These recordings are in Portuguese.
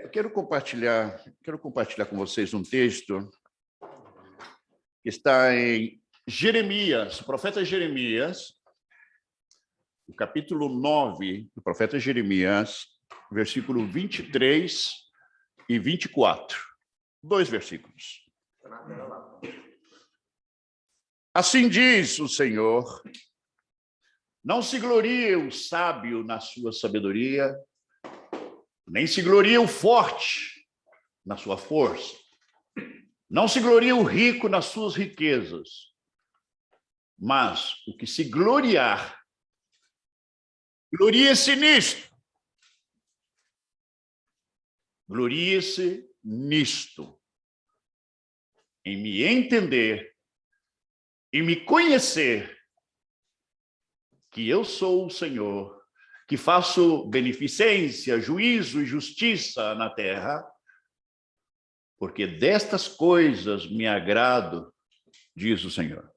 quero compartilhar com vocês um texto que está em Jeremias, o profeta Jeremias, o capítulo 9 do profeta Jeremias, versículo 23 e 24. 2 versículos. Assim diz o Senhor: não se glorie o sábio na sua sabedoria, nem se glorie o forte na sua força. Não se glorie o rico nas suas riquezas. Mas o que se gloriar, glorie-se nisto. Glorie-se nisto. Em me entender e me conhecer que eu sou o Senhor, que faço beneficência, juízo e justiça na terra, porque destas coisas me agrado, diz o Senhor.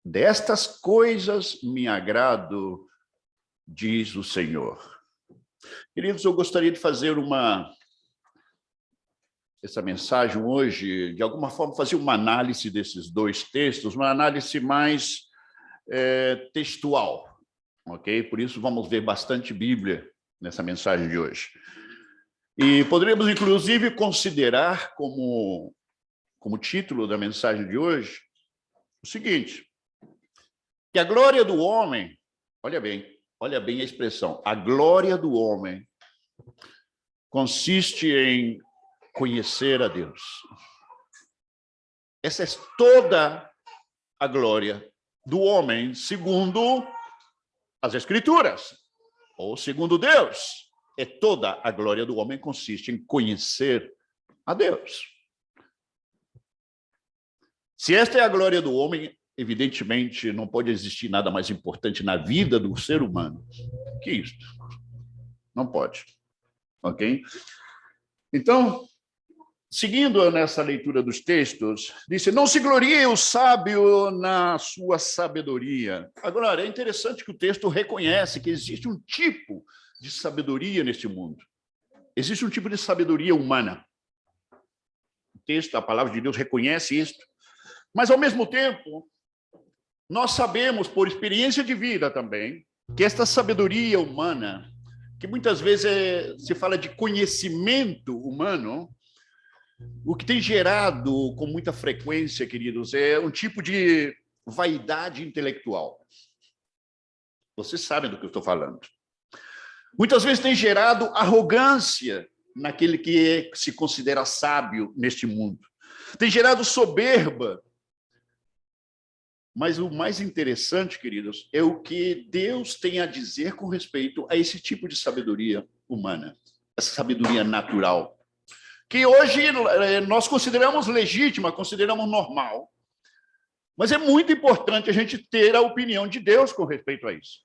Destas coisas me agrado, diz o Senhor. Queridos, eu gostaria de fazer essa mensagem hoje, de alguma forma, fazer uma análise desses dois textos, uma análise mais textual, ok? Por isso vamos ver bastante Bíblia nessa mensagem de hoje. E poderíamos, inclusive, considerar como título da mensagem de hoje o seguinte: que a glória do homem, olha bem a expressão, a glória do homem consiste em conhecer a Deus. Essa é toda a glória do homem, segundo as Escrituras, ou segundo Deus. É toda a glória do homem consiste em conhecer a Deus. Se esta é a glória do homem, evidentemente não pode existir nada mais importante na vida do ser humano que isto. Não pode. Ok? Então, seguindo nessa leitura dos textos, disse: não se glorie o sábio na sua sabedoria. Agora, é interessante que o texto reconhece que existe um tipo de sabedoria neste mundo. Existe um tipo de sabedoria humana. O texto, a palavra de Deus reconhece isto. Mas, ao mesmo tempo, nós sabemos, por experiência de vida também, que esta sabedoria humana, que muitas vezes se fala de conhecimento humano, o que tem gerado com muita frequência, queridos, é um tipo de vaidade intelectual. Vocês sabem do que eu estou falando. Muitas vezes tem gerado arrogância naquele que se considera sábio neste mundo. Tem gerado soberba. Mas o mais interessante, queridos, é o que Deus tem a dizer com respeito a esse tipo de sabedoria humana, essa sabedoria natural, que hoje nós consideramos legítima, consideramos normal. Mas é muito importante a gente ter a opinião de Deus com respeito a isso.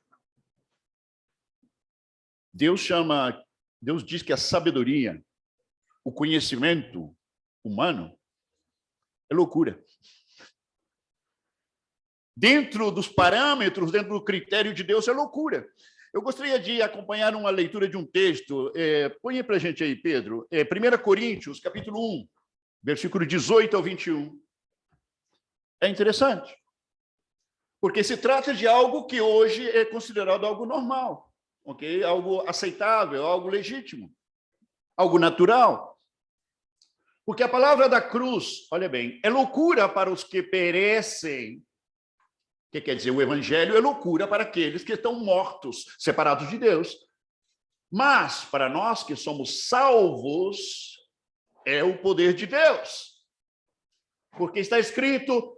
Deus diz que a sabedoria, o conhecimento humano, é loucura. Dentro dos parâmetros, dentro do critério de Deus, é loucura. Eu gostaria de acompanhar uma leitura de um texto. Põe para a gente aí, Pedro. 1 Coríntios, capítulo 1, versículo 18 ao 21. É interessante, porque se trata de algo que hoje é considerado algo normal, ok? Algo aceitável, algo legítimo, algo natural. Porque a palavra da cruz, olha bem, é loucura para os que perecem. O que quer dizer? O evangelho é loucura para aqueles que estão mortos, separados de Deus. Mas, para nós que somos salvos, é o poder de Deus. Porque está escrito,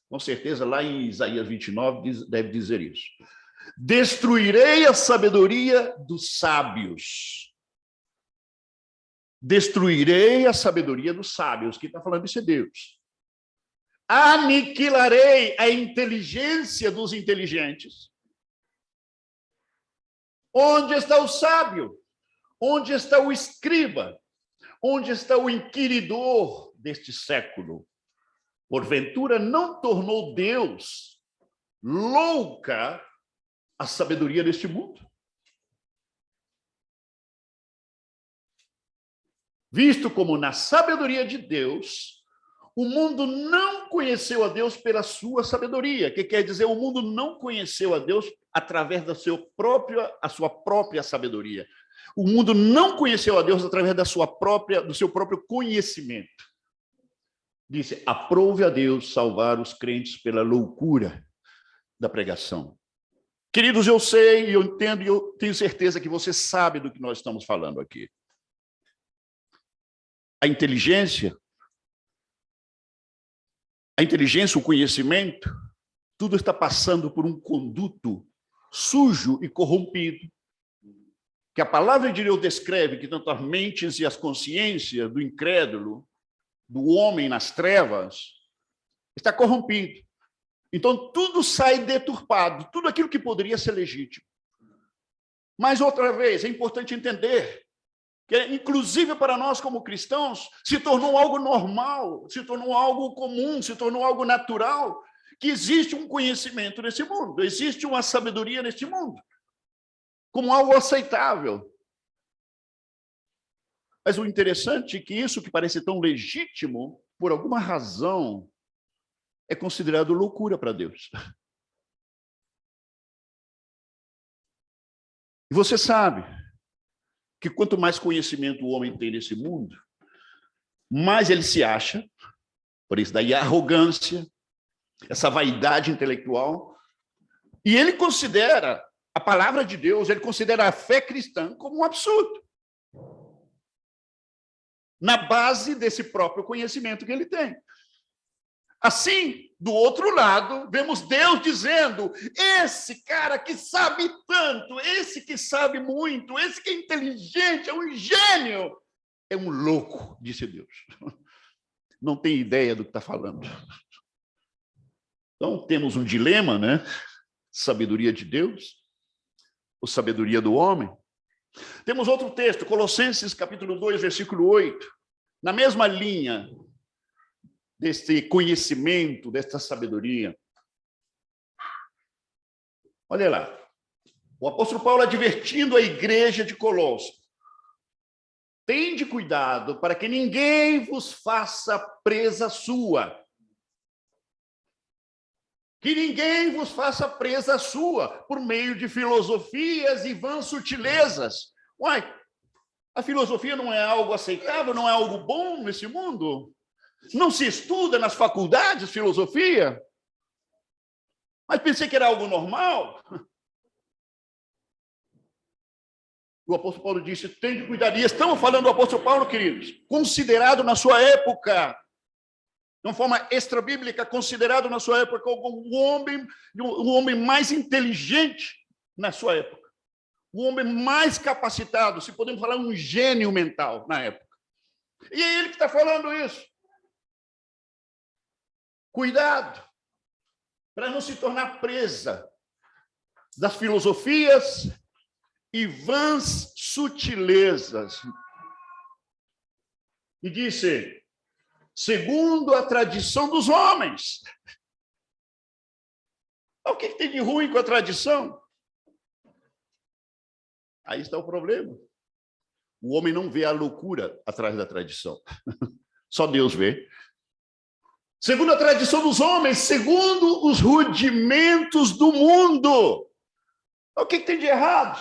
com certeza lá em Isaías 29 deve dizer isso: destruirei a sabedoria dos sábios. Destruirei a sabedoria dos sábios. Quem está falando isso é Deus. Aniquilarei a inteligência dos inteligentes. Onde está o sábio? Onde está o escriba? Onde está o inquiridor deste século? Porventura não tornou Deus louca a sabedoria deste mundo? Visto como na sabedoria de Deus, o mundo não conheceu a Deus pela sua sabedoria, que quer dizer, o mundo não conheceu a Deus através da sua própria sabedoria. O mundo não conheceu a Deus através do seu próprio conhecimento. Disse, aprove a Deus salvar os crentes pela loucura da pregação. Queridos, eu sei, eu entendo e eu tenho certeza que você sabe do que nós estamos falando aqui. A inteligência, o conhecimento, tudo está passando por um conduto sujo e corrompido, que a palavra de Deus descreve que tanto as mentes e as consciências do incrédulo, do homem nas trevas, está corrompido. Então, tudo sai deturpado, tudo aquilo que poderia ser legítimo. Mas, outra vez, é importante entender que, inclusive para nós como cristãos, se tornou algo normal, se tornou algo comum, se tornou algo natural, que existe um conhecimento nesse mundo, existe uma sabedoria neste mundo, como algo aceitável. Mas o interessante é que isso que parece tão legítimo, por alguma razão, é considerado loucura para Deus. E você sabe que quanto mais conhecimento o homem tem nesse mundo, mais ele se acha, por isso daí a arrogância, essa vaidade intelectual, e ele considera a palavra de Deus, ele considera a fé cristã como um absurdo, na base desse próprio conhecimento que ele tem. Assim, do outro lado, vemos Deus dizendo, esse cara que sabe tanto, esse que sabe muito, esse que é inteligente, é um gênio, é um louco, disse Deus. Não tem ideia do que está falando. Então, temos um dilema, né? Sabedoria de Deus ou sabedoria do homem. Temos outro texto, Colossenses, capítulo 2, versículo 8. Na mesma linha desse conhecimento, desta sabedoria. Olha lá. O apóstolo Paulo advertindo a igreja de Colossos. Tende cuidado para que ninguém vos faça presa sua. Que ninguém vos faça presa sua por meio de filosofias e vãs sutilezas. Uai, a filosofia não é algo aceitável, não é algo bom nesse mundo? Não se estuda nas faculdades filosofia? Mas pensei que era algo normal. O apóstolo Paulo disse, tem de cuidar. E estamos falando do apóstolo Paulo, queridos, considerado na sua época, de uma forma extra-bíblica, considerado na sua época como um homem mais inteligente na sua época. O homem mais capacitado, se podemos falar, um gênio mental na época. E é ele que está falando isso. Cuidado, para não se tornar presa das filosofias e vãs sutilezas. E disse, segundo a tradição dos homens. O que tem de ruim com a tradição? Aí está o problema. O homem não vê a loucura atrás da tradição. Só Deus vê. Segundo a tradição dos homens, segundo os rudimentos do mundo. O que tem de errado?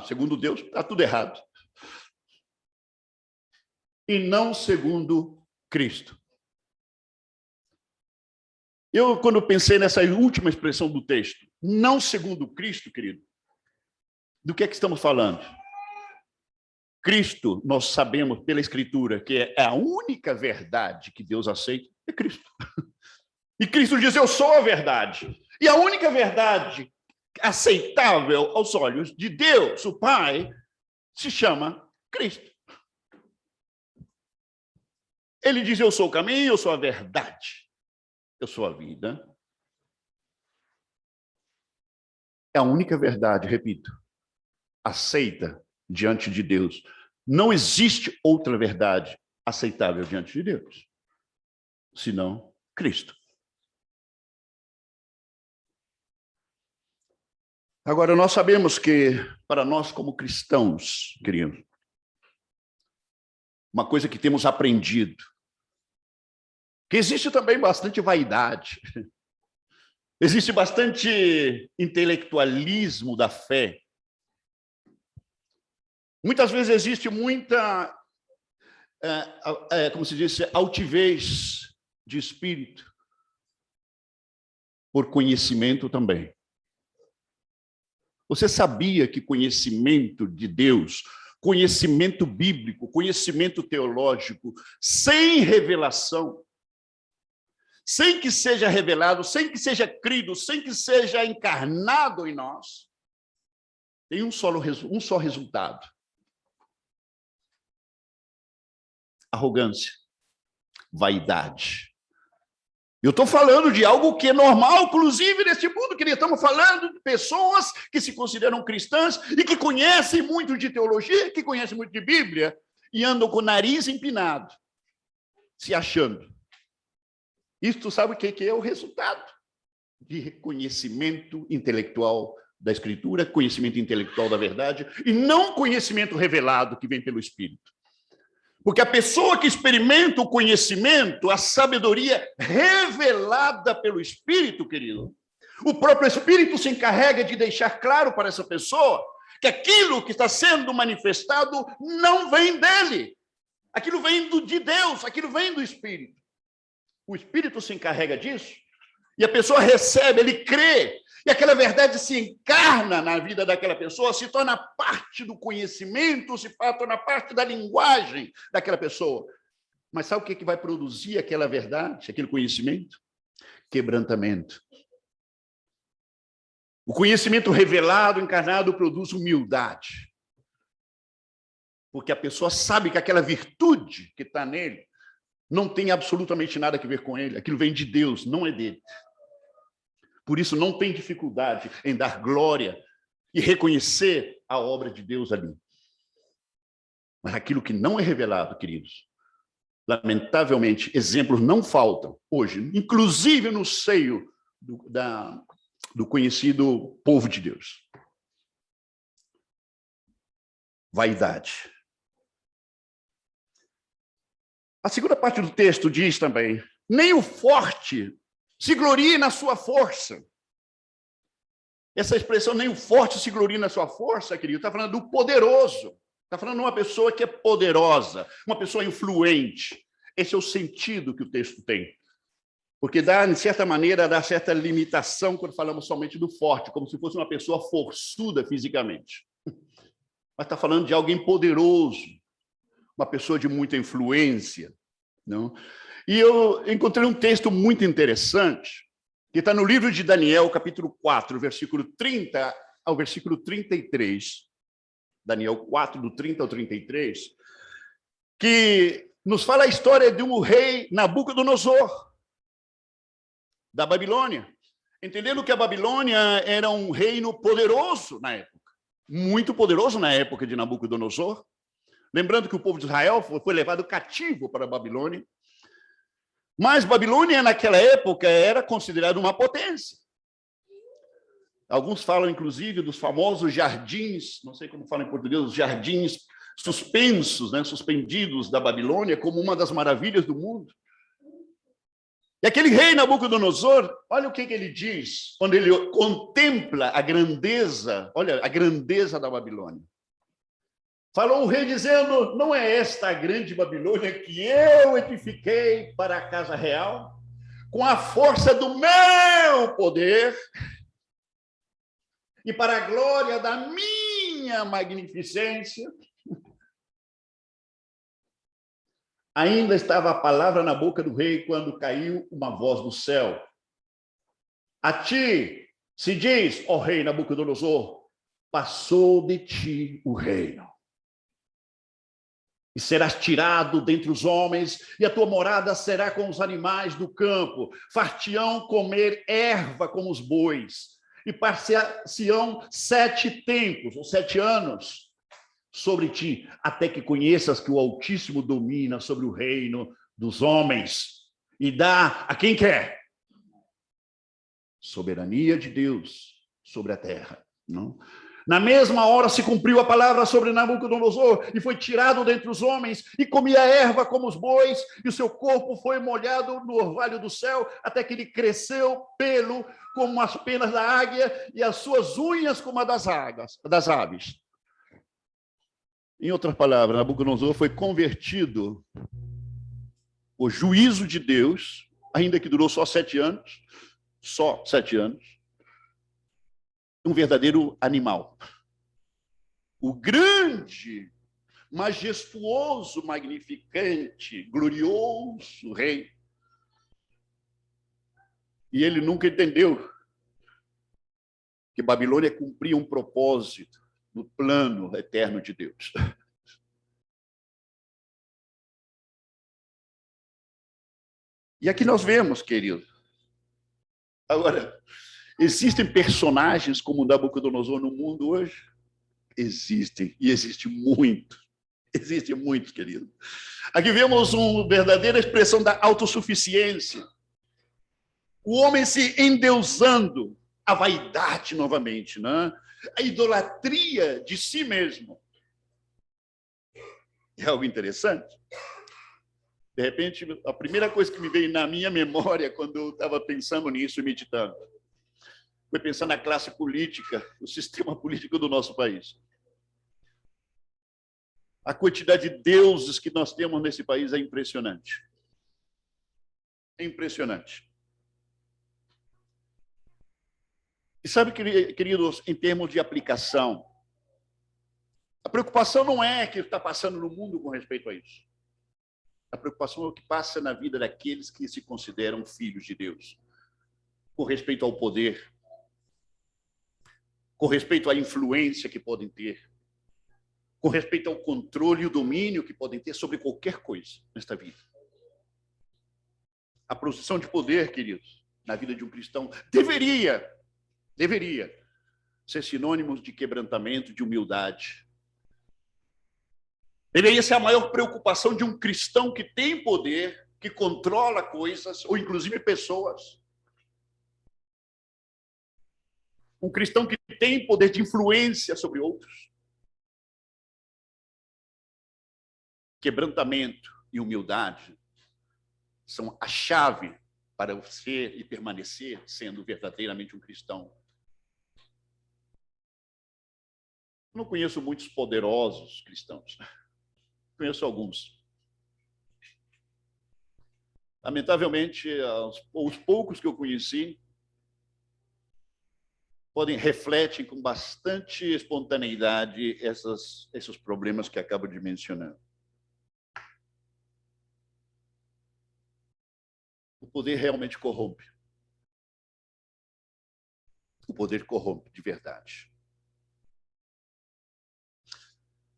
Segundo Deus, está tudo errado. E não segundo Cristo. Eu, quando pensei nessa última expressão do texto, não segundo Cristo, querido, do que é que estamos falando? Cristo, nós sabemos pela Escritura que é a única verdade que Deus aceita, é Cristo. E Cristo diz, eu sou a verdade. E a única verdade aceitável aos olhos de Deus, o Pai, se chama Cristo. Ele diz, eu sou o caminho, eu sou a verdade, eu sou a vida. É a única verdade, repito, aceita diante de Deus. Não existe outra verdade aceitável diante de Deus, senão Cristo. Agora, nós sabemos que, para nós como cristãos, queridos, uma coisa que temos aprendido, que existe também bastante vaidade, existe bastante intelectualismo da fé. Muitas vezes existe muita, como se diz, altivez de espírito, por conhecimento também. Você sabia que conhecimento de Deus, conhecimento bíblico, conhecimento teológico, sem revelação, sem que seja revelado, sem que seja crido, sem que seja encarnado em nós, tem um só resultado: arrogância, vaidade. Eu estou falando de algo que é normal, inclusive, neste mundo, que estamos falando de pessoas que se consideram cristãs e que conhecem muito de teologia, que conhecem muito de Bíblia, e andam com o nariz empinado, se achando. Isto sabe o que é o resultado de conhecimento intelectual da Escritura, conhecimento intelectual da verdade, e não conhecimento revelado que vem pelo Espírito. Porque a pessoa que experimenta o conhecimento, a sabedoria revelada pelo Espírito, querido, o próprio Espírito se encarrega de deixar claro para essa pessoa que aquilo que está sendo manifestado não vem dele. Aquilo vem de Deus, aquilo vem do Espírito. O Espírito se encarrega disso e a pessoa recebe, ele crê, e aquela verdade se encarna na vida daquela pessoa, se torna parte do conhecimento, se torna parte da linguagem daquela pessoa. Mas sabe o que vai produzir aquela verdade, aquele conhecimento? Quebrantamento. O conhecimento revelado, encarnado, produz humildade. Porque a pessoa sabe que aquela virtude que está nele não tem absolutamente nada a ver com ele. Aquilo vem de Deus, não é dele. Por isso, não tem dificuldade em dar glória e reconhecer a obra de Deus ali. Mas aquilo que não é revelado, queridos, lamentavelmente, exemplos não faltam hoje, inclusive no seio do conhecido povo de Deus. Vaidade. A segunda parte do texto diz também: nem o forte se glorie na sua força. Essa expressão, nem o forte se glorie na sua força, querido, está falando do poderoso. Está falando de uma pessoa que é poderosa, uma pessoa influente. Esse é o sentido que o texto tem. Porque dá, de certa maneira, dá certa limitação quando falamos somente do forte, como se fosse uma pessoa forçuda fisicamente. Mas está falando de alguém poderoso, uma pessoa de muita influência, não? E eu encontrei um texto muito interessante, que está no livro de Daniel, capítulo 4, versículo 30 ao versículo 33. Daniel 4, do 30 ao 33, que nos fala a história de um rei Nabucodonosor, da Babilônia. Entendendo que a Babilônia era um reino poderoso na época, muito poderoso na época de Nabucodonosor. Lembrando que o povo de Israel foi levado cativo para a Babilônia. Mas Babilônia, naquela época, era considerada uma potência. Alguns falam, inclusive, dos famosos jardins, não sei como falam em português, os jardins suspensos, né, suspendidos da Babilônia, como uma das maravilhas do mundo. E aquele rei Nabucodonosor, olha o que ele diz, quando ele contempla a grandeza, olha, a grandeza da Babilônia. Falou o rei dizendo: não é esta a grande Babilônia que eu edifiquei para a casa real, com a força do meu poder e para a glória da minha magnificência? Ainda estava a palavra na boca do rei quando caiu uma voz do céu: a ti se diz, ó rei Nabucodonosor, passou de ti o reino. E serás tirado dentre os homens, e a tua morada será com os animais do campo. Far-te-ão comer erva como os bois, e passar-se-ão 7 tempos, ou 7 anos, sobre ti, até que conheças que o Altíssimo domina sobre o reino dos homens, e dá a quem quer soberania de Deus sobre a terra. Não? Na mesma hora se cumpriu a palavra sobre Nabucodonosor, e foi tirado dentre os homens, e comia erva como os bois, e o seu corpo foi molhado no orvalho do céu, até que ele cresceu pelo como as penas da águia, e as suas unhas como a das aves. Em outras palavras, Nabucodonosor foi convertido por juízo de Deus, ainda que durou só 7 anos, um verdadeiro animal. O grande, majestuoso, magnificante, glorioso rei. E ele nunca entendeu que Babilônia cumpria um propósito no plano eterno de Deus. E aqui nós vemos, querido. Agora, existem personagens como Nabucodonosor no mundo hoje? Existem, e existe muito. Existe muito, querido. Aqui vemos uma verdadeira expressão da autossuficiência. O homem se endeusando, a vaidade novamente, né? A idolatria de si mesmo. É algo interessante. De repente, a primeira coisa que me veio na minha memória quando eu estava pensando nisso e meditando, foi pensar na classe política, o sistema político do nosso país. A quantidade de deuses que nós temos nesse país é impressionante. É impressionante. E sabe, queridos, em termos de aplicação, a preocupação não é o que está passando no mundo com respeito a isso. A preocupação é o que passa na vida daqueles que se consideram filhos de Deus, com respeito ao poder, com respeito à influência que podem ter, com respeito ao controle e o domínio que podem ter sobre qualquer coisa nesta vida. A posição de poder, queridos, na vida de um cristão, deveria ser sinônimo de quebrantamento, de humildade. Deveria ser a maior preocupação de um cristão que tem poder, que controla coisas, ou inclusive pessoas. Um cristão que tem poder de influência sobre outros. Quebrantamento e humildade são a chave para ser e permanecer sendo verdadeiramente um cristão. Eu não conheço muitos poderosos cristãos. Conheço alguns. Lamentavelmente, os poucos que eu conheci refletem com bastante espontaneidade esses problemas que acabo de mencionar. O poder realmente corrompe. O poder corrompe de verdade.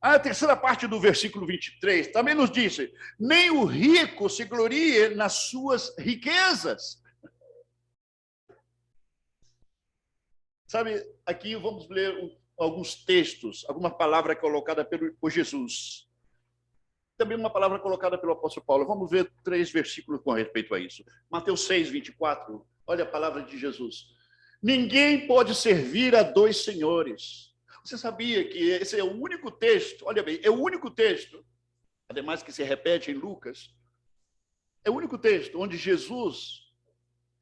A terceira parte do versículo 23 também nos diz: nem o rico se glorie nas suas riquezas. Sabe, aqui vamos ler alguns textos, alguma palavra colocada por Jesus. Também uma palavra colocada pelo apóstolo Paulo. Vamos ver 3 versículos com respeito a isso. Mateus 6, 24. Olha a palavra de Jesus. Ninguém pode servir a 2 senhores. Você sabia que esse é o único texto, olha bem, é o único texto, ademais que se repete em Lucas, é o único texto onde Jesus,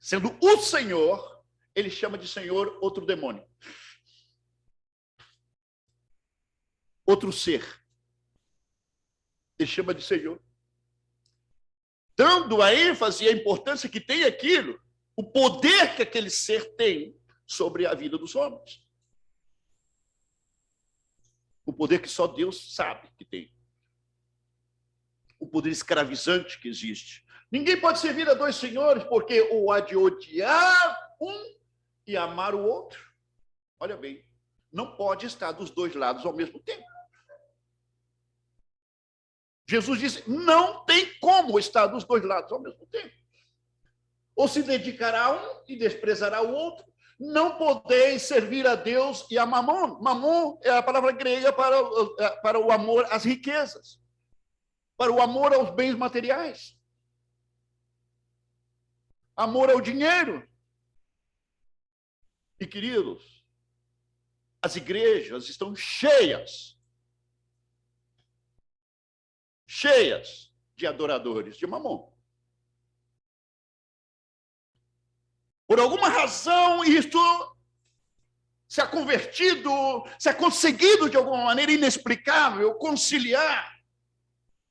sendo o Senhor, ele chama de Senhor outro demônio. Outro ser. Ele chama de Senhor. Dando a ênfase e a importância que tem aquilo, o poder que aquele ser tem sobre a vida dos homens. O poder que só Deus sabe que tem. O poder escravizante que existe. Ninguém pode servir a 2 senhores, porque ou há de odiar um e amar o outro. Olha bem, não pode estar dos 2 lados ao mesmo tempo. Jesus disse, não tem como estar dos 2 lados ao mesmo tempo. Ou se dedicará a um e desprezará o outro. Não podeis servir a Deus e a Mamon. Mamon é a palavra grega para o amor às riquezas, para o amor aos bens materiais, amor ao dinheiro. E, queridos, As igrejas estão cheias de adoradores de Mamon. Por alguma razão, isto se ha convertido, se ha conseguido de alguma maneira inexplicável conciliar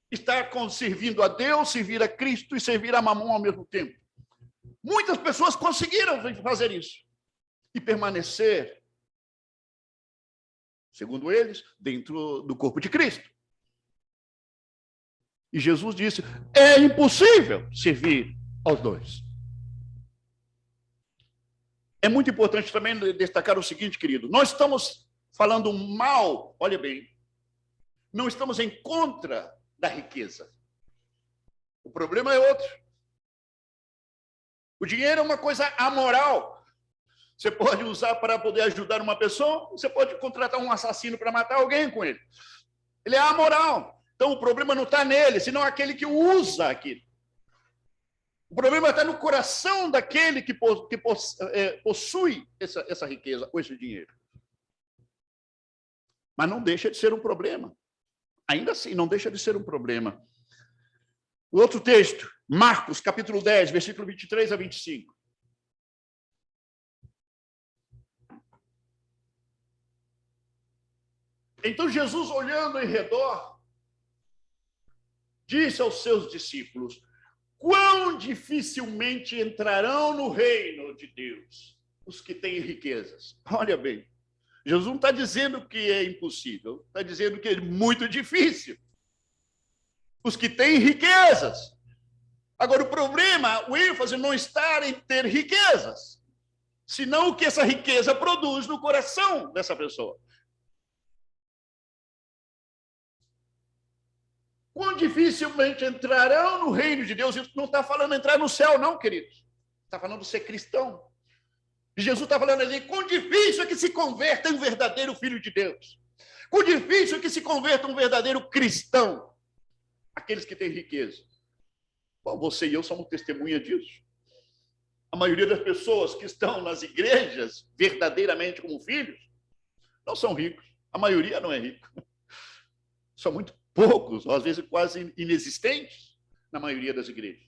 estar servindo a Deus, servir a Cristo e servir a Mamon ao mesmo tempo. Muitas pessoas conseguiram fazer isso e permanecer, segundo eles, dentro do corpo de Cristo. E Jesus disse, é impossível servir aos dois. É muito importante também destacar o seguinte, querido, nós estamos falando mal, olha bem, não estamos em contra da riqueza. O problema é outro. O dinheiro é uma coisa amoral. Você pode usar para poder ajudar uma pessoa, você pode contratar um assassino para matar alguém com ele. Ele é amoral. Então, o problema não está nele, senão aquele que usa aquilo. O problema está no coração daquele que possui essa riqueza ou esse dinheiro. Mas não deixa de ser um problema. Ainda assim, não deixa de ser um problema. O outro texto, Marcos, capítulo 10, versículo 23 a 25. Então, Jesus, olhando em redor, disse aos seus discípulos, quão dificilmente entrarão no reino de Deus os que têm riquezas. Olha bem, Jesus não está dizendo que é impossível, está dizendo que é muito difícil. Os que têm riquezas. Agora, o problema, o ênfase não está em ter riquezas, senão o que essa riqueza produz no coração dessa pessoa. Quão dificilmente entrarão no reino de Deus? Isso não está falando entrar no céu, não, queridos. Está falando ser cristão. E Jesus está falando ali, quão difícil é que se converta um verdadeiro filho de Deus. Quão difícil é que se converta um verdadeiro cristão. Aqueles que têm riqueza. Bom, você e eu somos testemunha disso. A maioria das pessoas que estão nas igrejas, verdadeiramente como filhos, não são ricos. A maioria não é rico. São muito poucos, ou às vezes quase inexistentes, na maioria das igrejas.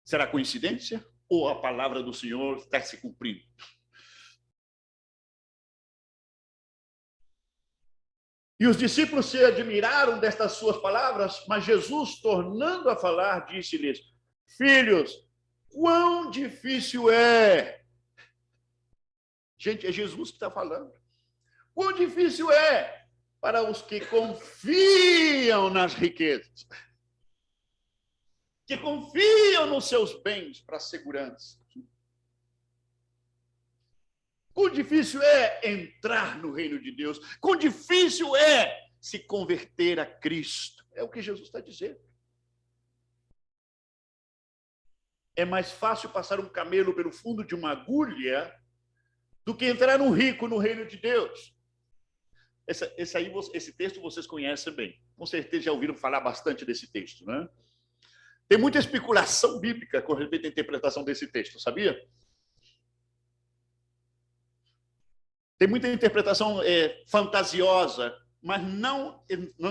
Será coincidência? Ou a palavra do Senhor está se cumprindo? E os discípulos se admiraram destas suas palavras, mas Jesus, tornando a falar, disse-lhes, filhos, quão difícil é. Gente, é Jesus que está falando. Quão difícil é para os que confiam nas riquezas, que confiam nos seus bens para a segurança. Quão difícil é entrar no reino de Deus. Quão difícil é se converter a Cristo. É o que Jesus está dizendo. É mais fácil passar um camelo pelo fundo de uma agulha do que entrar um rico no reino de Deus. Esse texto vocês conhecem bem. Com certeza já ouviram falar bastante desse texto, né? Tem muita especulação bíblica com respeito à interpretação desse texto, sabia? Tem muita interpretação fantasiosa, mas não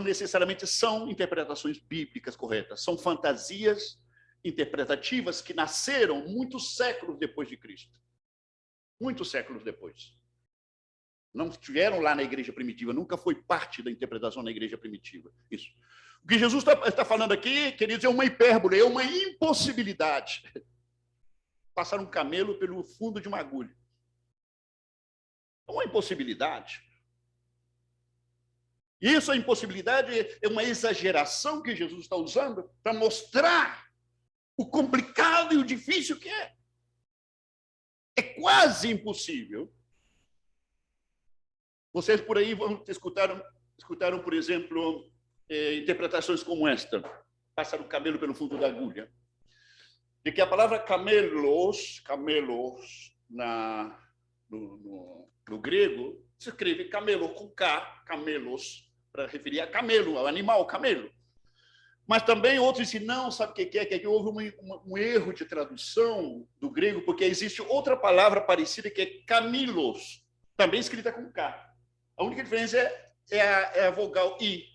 necessariamente são interpretações bíblicas corretas. São fantasias interpretativas que nasceram muitos séculos depois de Cristo. Muitos séculos depois. Não estiveram lá na igreja primitiva, nunca foi parte da interpretação na igreja primitiva. Isso. O que Jesus está falando aqui, queridos, é uma hipérbole, é uma impossibilidade. Passar um camelo pelo fundo de uma agulha. É uma impossibilidade. Isso, a impossibilidade, é uma exageração que Jesus está usando para mostrar o complicado e o difícil que é. É quase impossível. Vocês por aí escutaram, por exemplo, interpretações como esta, passar o camelo pelo fundo da agulha, de que a palavra camelos no grego, se escreve camelo com K, camelos, para referir a camelo, ao animal camelo. Mas também outros dizem, não, sabe o que é? Que aqui houve um erro de tradução do grego, porque existe outra palavra parecida que é camilos, também escrita com K. A única diferença é a vogal I.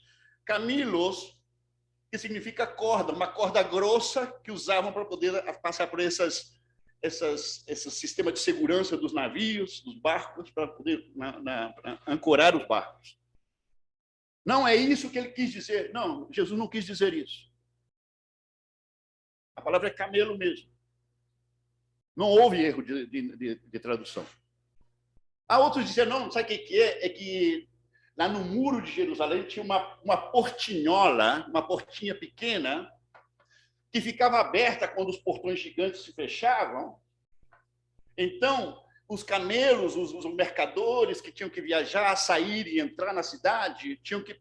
Camilos, que significa corda, uma corda grossa que usavam para poder passar por esse sistema de segurança dos navios, dos barcos, para poder ancorar os barcos. Não é isso que ele quis dizer. Não, Jesus não quis dizer isso. A palavra é camelo mesmo. Não houve erro de tradução. Há outros dizendo, não, sabe o que é? É que lá no muro de Jerusalém tinha uma portinhola, uma portinha pequena, que ficava aberta quando os portões gigantes se fechavam. Então, os camelos, os mercadores que tinham que viajar, sair e entrar na cidade, tinham que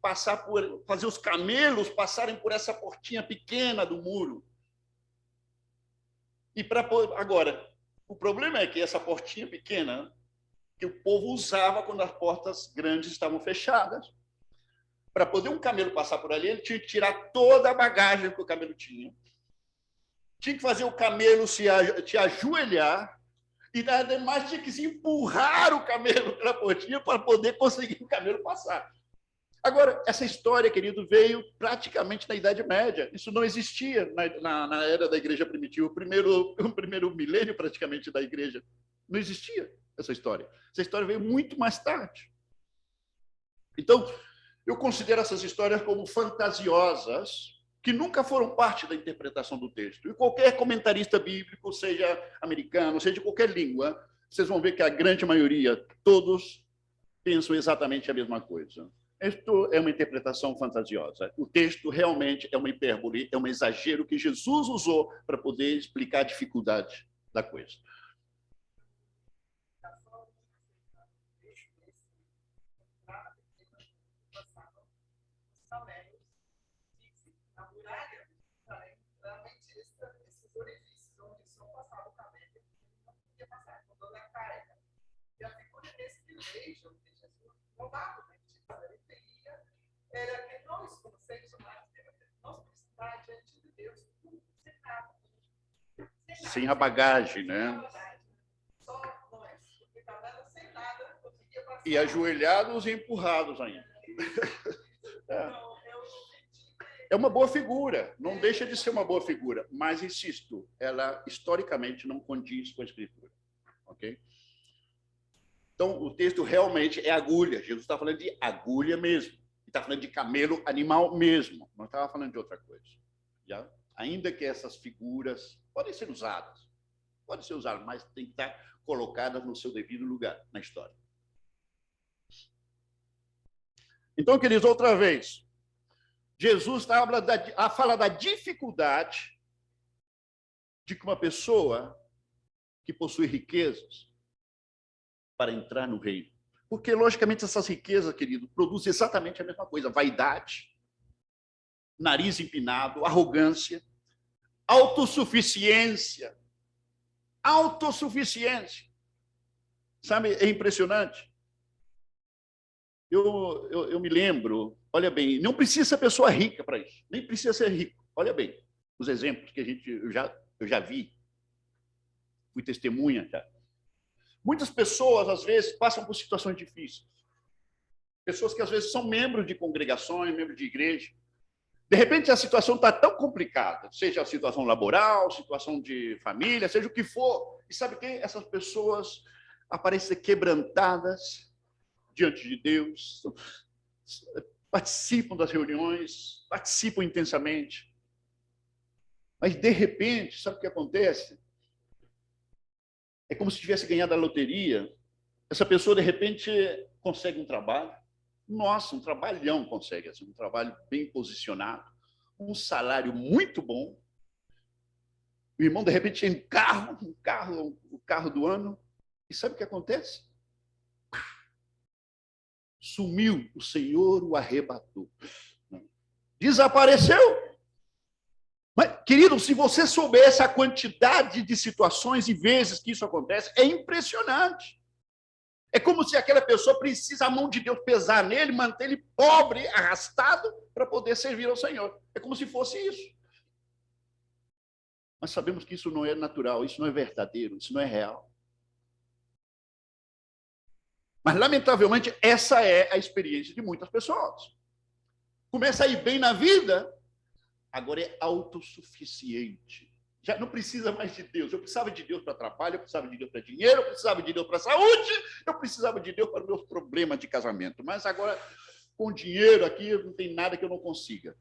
fazer os camelos passarem por essa portinha pequena do muro. Agora, o problema é que essa portinha pequena, que o povo usava quando as portas grandes estavam fechadas, para poder um camelo passar por ali, ele tinha que tirar toda a bagagem que o camelo tinha. Tinha que fazer o camelo se ajoelhar, e, ademais, tinha que se empurrar o camelo pela portinha para poder conseguir o camelo passar. Agora, essa história, querido, veio praticamente na Idade Média. Isso não existia na era da igreja primitiva. O primeiro milênio, praticamente, da igreja. Não existia essa história. Essa história veio muito mais tarde. Então, eu considero essas histórias como fantasiosas, que nunca foram parte da interpretação do texto. E qualquer comentarista bíblico, seja americano, seja de qualquer língua, vocês vão ver que a grande maioria, todos, pensam exatamente a mesma coisa. Isto é uma interpretação fantasiosa. O texto realmente é uma hipérbole, é um exagero que Jesus usou para poder explicar a dificuldade da coisa. Era que nós, como seres humanos, nós precisávamos diante de Deus sem nada. Sem a bagagem, né? Só nós, porque estava sem nada, conseguia passar. E ajoelhados e empurrados ainda. É uma boa figura, não deixa de ser uma boa figura, mas, insisto, ela historicamente não condiz com a Escritura. Ok? Então, o texto realmente é agulha. Jesus está falando de agulha mesmo. Está falando de camelo animal mesmo. Não estava falando de outra coisa. Já? Ainda que essas figuras podem ser usadas, mas tem que estar colocadas no seu devido lugar na história. Então, queridos, outra vez, Jesus fala da dificuldade de que uma pessoa que possui riquezas para entrar no reino. Porque, logicamente, essas riquezas, querido, produzem exatamente a mesma coisa. Vaidade, nariz empinado, arrogância, autossuficiência. Autossuficiência. Sabe, é impressionante. Eu me lembro, olha bem, não precisa ser pessoa rica para isso, nem precisa ser rico. Olha bem, os exemplos que eu já vi, fui testemunha já. Muitas pessoas, às vezes, passam por situações difíceis. Pessoas que, às vezes, são membros de congregações, membros de igreja. De repente, a situação está tão complicada, seja a situação laboral, situação de família, seja o que for. E sabe o que? Essas pessoas aparecem quebrantadas diante de Deus, participam das reuniões, participam intensamente. Mas, de repente, sabe o que acontece? É como se tivesse ganhado a loteria. Essa pessoa, de repente, consegue um trabalho. Nossa, um trabalhão consegue, assim, um trabalho bem posicionado, um salário muito bom. O irmão, de repente, tem o carro do ano. E sabe o que acontece? Sumiu, o Senhor o arrebatou. Desapareceu. Mas, querido, se você soubesse a quantidade de situações e vezes que isso acontece, é impressionante. É como se aquela pessoa precisa a mão de Deus pesar nele, manter ele pobre, arrastado, para poder servir ao Senhor. É como se fosse isso. Mas sabemos que isso não é natural, isso não é verdadeiro, isso não é real. Mas, lamentavelmente, essa é a experiência de muitas pessoas. Começa a ir bem na vida, agora é autossuficiente. Já não precisa mais de Deus. Eu precisava de Deus para trabalho, eu precisava de Deus para dinheiro, eu precisava de Deus para saúde, eu precisava de Deus para os meus problemas de casamento. Mas agora, com dinheiro aqui, não tem nada que eu não consiga.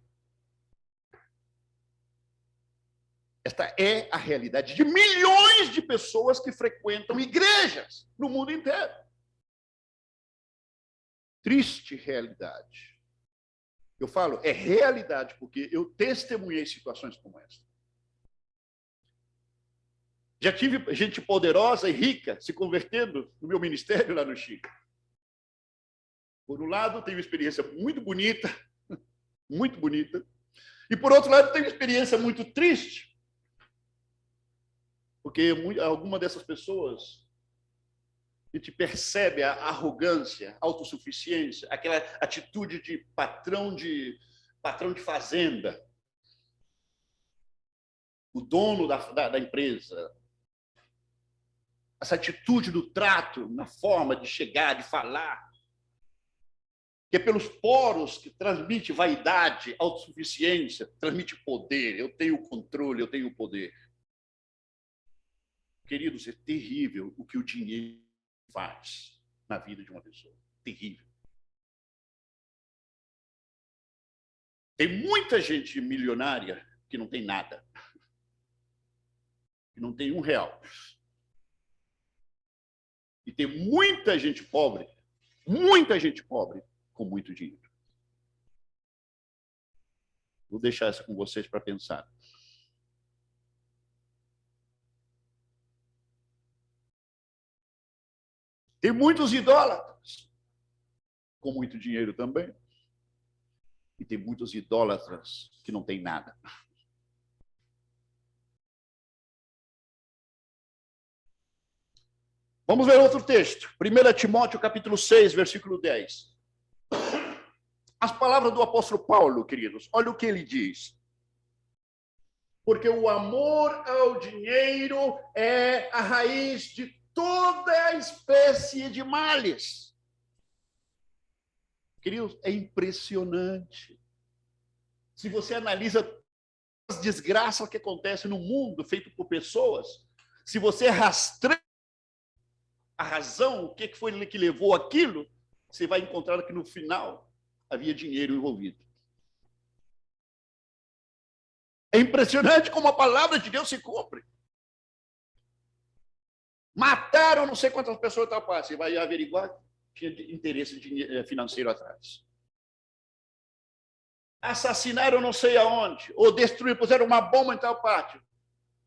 Esta é a realidade de milhões de pessoas que frequentam igrejas no mundo inteiro. Triste realidade. Eu falo, é realidade, porque eu testemunhei situações como essa. Já tive gente poderosa e rica se convertendo no meu ministério lá no Chile. Por um lado, tenho uma experiência muito bonita, e por outro lado, tenho uma experiência muito triste, porque alguma dessas pessoas, a gente percebe a arrogância, a autossuficiência, aquela atitude de patrão de fazenda, o dono da empresa, essa atitude do trato, na forma de chegar, de falar, que é pelos poros que transmite vaidade, autossuficiência, transmite poder. Eu tenho controle, eu tenho poder. Queridos, é terrível o que o dinheiro faz na vida de uma pessoa. Terrível. Tem muita gente milionária que não tem nada. Que não tem R$1. E tem muita gente pobre com muito dinheiro. Vou deixar essa com vocês para pensar. Tem muitos idólatras com muito dinheiro também. E tem muitos idólatras que não têm nada. Vamos ver outro texto. 1 Timóteo, capítulo 6, versículo 10. As palavras do apóstolo Paulo, queridos. Olha o que ele diz. Porque o amor ao dinheiro é a raiz de toda a espécie de males. Queridos, é impressionante. Se você analisa as desgraças que acontecem no mundo, feito por pessoas, se você rastreia a razão, o que foi que levou aquilo, você vai encontrar que no final havia dinheiro envolvido. É impressionante como a palavra de Deus se cumpre. Mataram não sei quantas pessoas, você vai averiguar, tinha interesse financeiro atrás. Assassinaram não sei aonde, ou destruíram, puseram uma bomba em tal parte.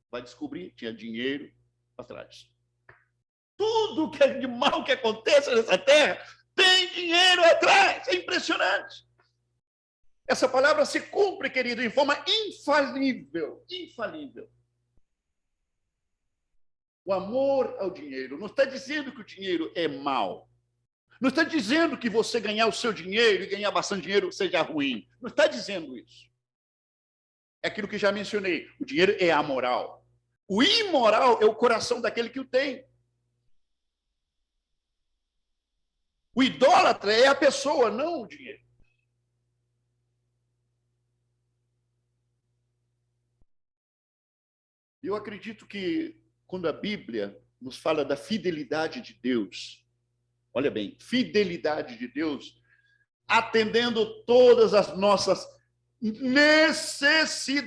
Vai descobrir, tinha dinheiro atrás. Tudo que é de mal que acontece nessa terra tem dinheiro atrás. É impressionante. Essa palavra se cumpre, querido, em forma infalível. Infalível. O amor ao dinheiro. Não está dizendo que o dinheiro é mau. Não está dizendo que você ganhar o seu dinheiro e ganhar bastante dinheiro seja ruim. Não está dizendo isso. É aquilo que já mencionei. O dinheiro é amoral. O imoral é o coração daquele que o tem. O idólatra é a pessoa, não o dinheiro. Eu acredito que quando a Bíblia nos fala da fidelidade de Deus, olha bem, fidelidade de Deus, atendendo todas as nossas necessidades.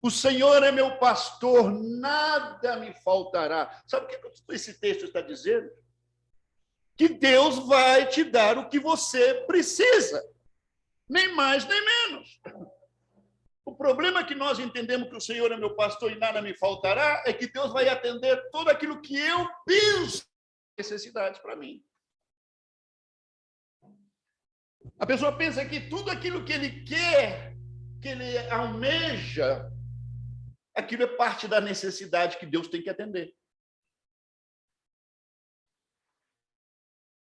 O Senhor é meu pastor, nada me faltará. Sabe o que esse texto está dizendo? Que Deus vai te dar o que você precisa, nem mais nem menos. O problema é que nós entendemos que o Senhor é meu pastor e nada me faltará, é que Deus vai atender tudo aquilo que eu penso necessidades para mim. A pessoa pensa que tudo aquilo que ele quer, que ele almeja, aquilo é parte da necessidade que Deus tem que atender.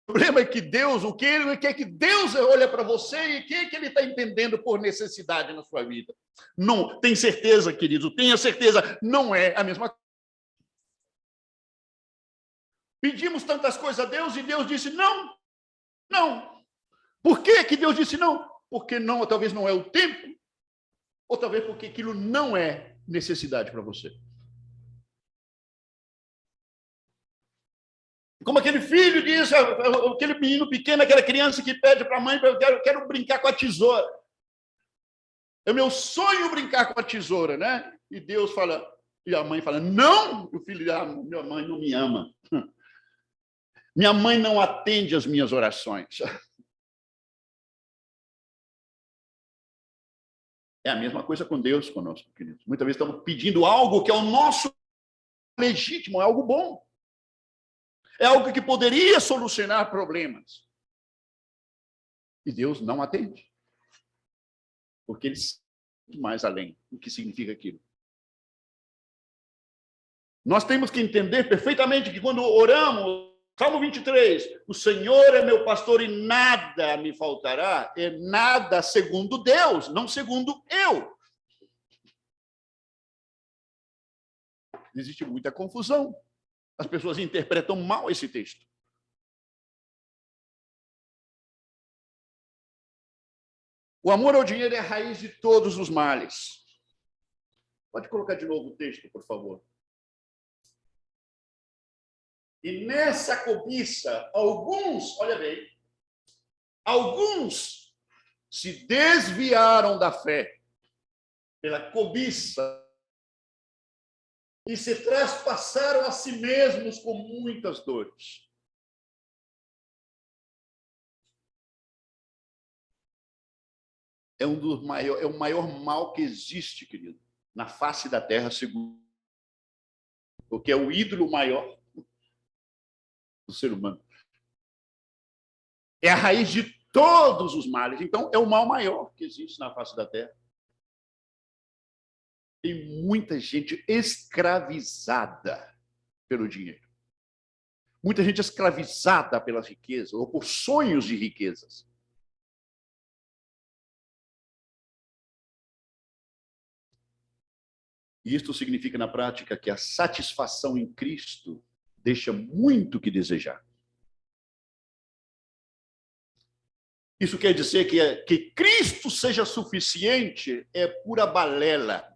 O problema é que Deus, o que é que Deus olha para você e o que é que ele está entendendo por necessidade na sua vida? Não, tem certeza, querido, tenha certeza, não é a mesma coisa. Pedimos tantas coisas a Deus e Deus disse não, não. Por que Deus disse não? Porque não, talvez não é o tempo, ou talvez porque aquilo não é necessidade para você. Como aquele filho diz, aquele menino pequeno, aquela criança que pede para a mãe, eu quero brincar com a tesoura. É meu sonho brincar com a tesoura, né? E Deus fala, e a mãe fala, não! O filho, minha mãe não me ama. Minha mãe não atende às minhas orações. É a mesma coisa com Deus conosco, queridos. Muitas vezes estamos pedindo algo que é o nosso legítimo, é algo bom. É algo que poderia solucionar problemas. E Deus não atende. Porque ele sabe mais além do que significa aquilo. Nós temos que entender perfeitamente que quando oramos, Salmo 23, o Senhor é meu pastor e nada me faltará, é nada segundo Deus, não segundo eu. Existe muita confusão. As pessoas interpretam mal esse texto. O amor ao dinheiro é a raiz de todos os males. Pode colocar de novo o texto, por favor. E nessa cobiça, alguns, olha bem, alguns se desviaram da fé pela cobiça e se traspassaram a si mesmos com muitas dores. É o maior mal que existe, querido, na face da terra, segundo, porque é o ídolo maior do ser humano. É a raiz de todos os males. Então, é o mal maior que existe na face da terra. Tem muita gente escravizada pelo dinheiro. Muita gente escravizada pelas riquezas ou por sonhos de riquezas. E isto significa, na prática, que a satisfação em Cristo deixa muito que desejar. Isso quer dizer que Cristo seja suficiente é pura balela.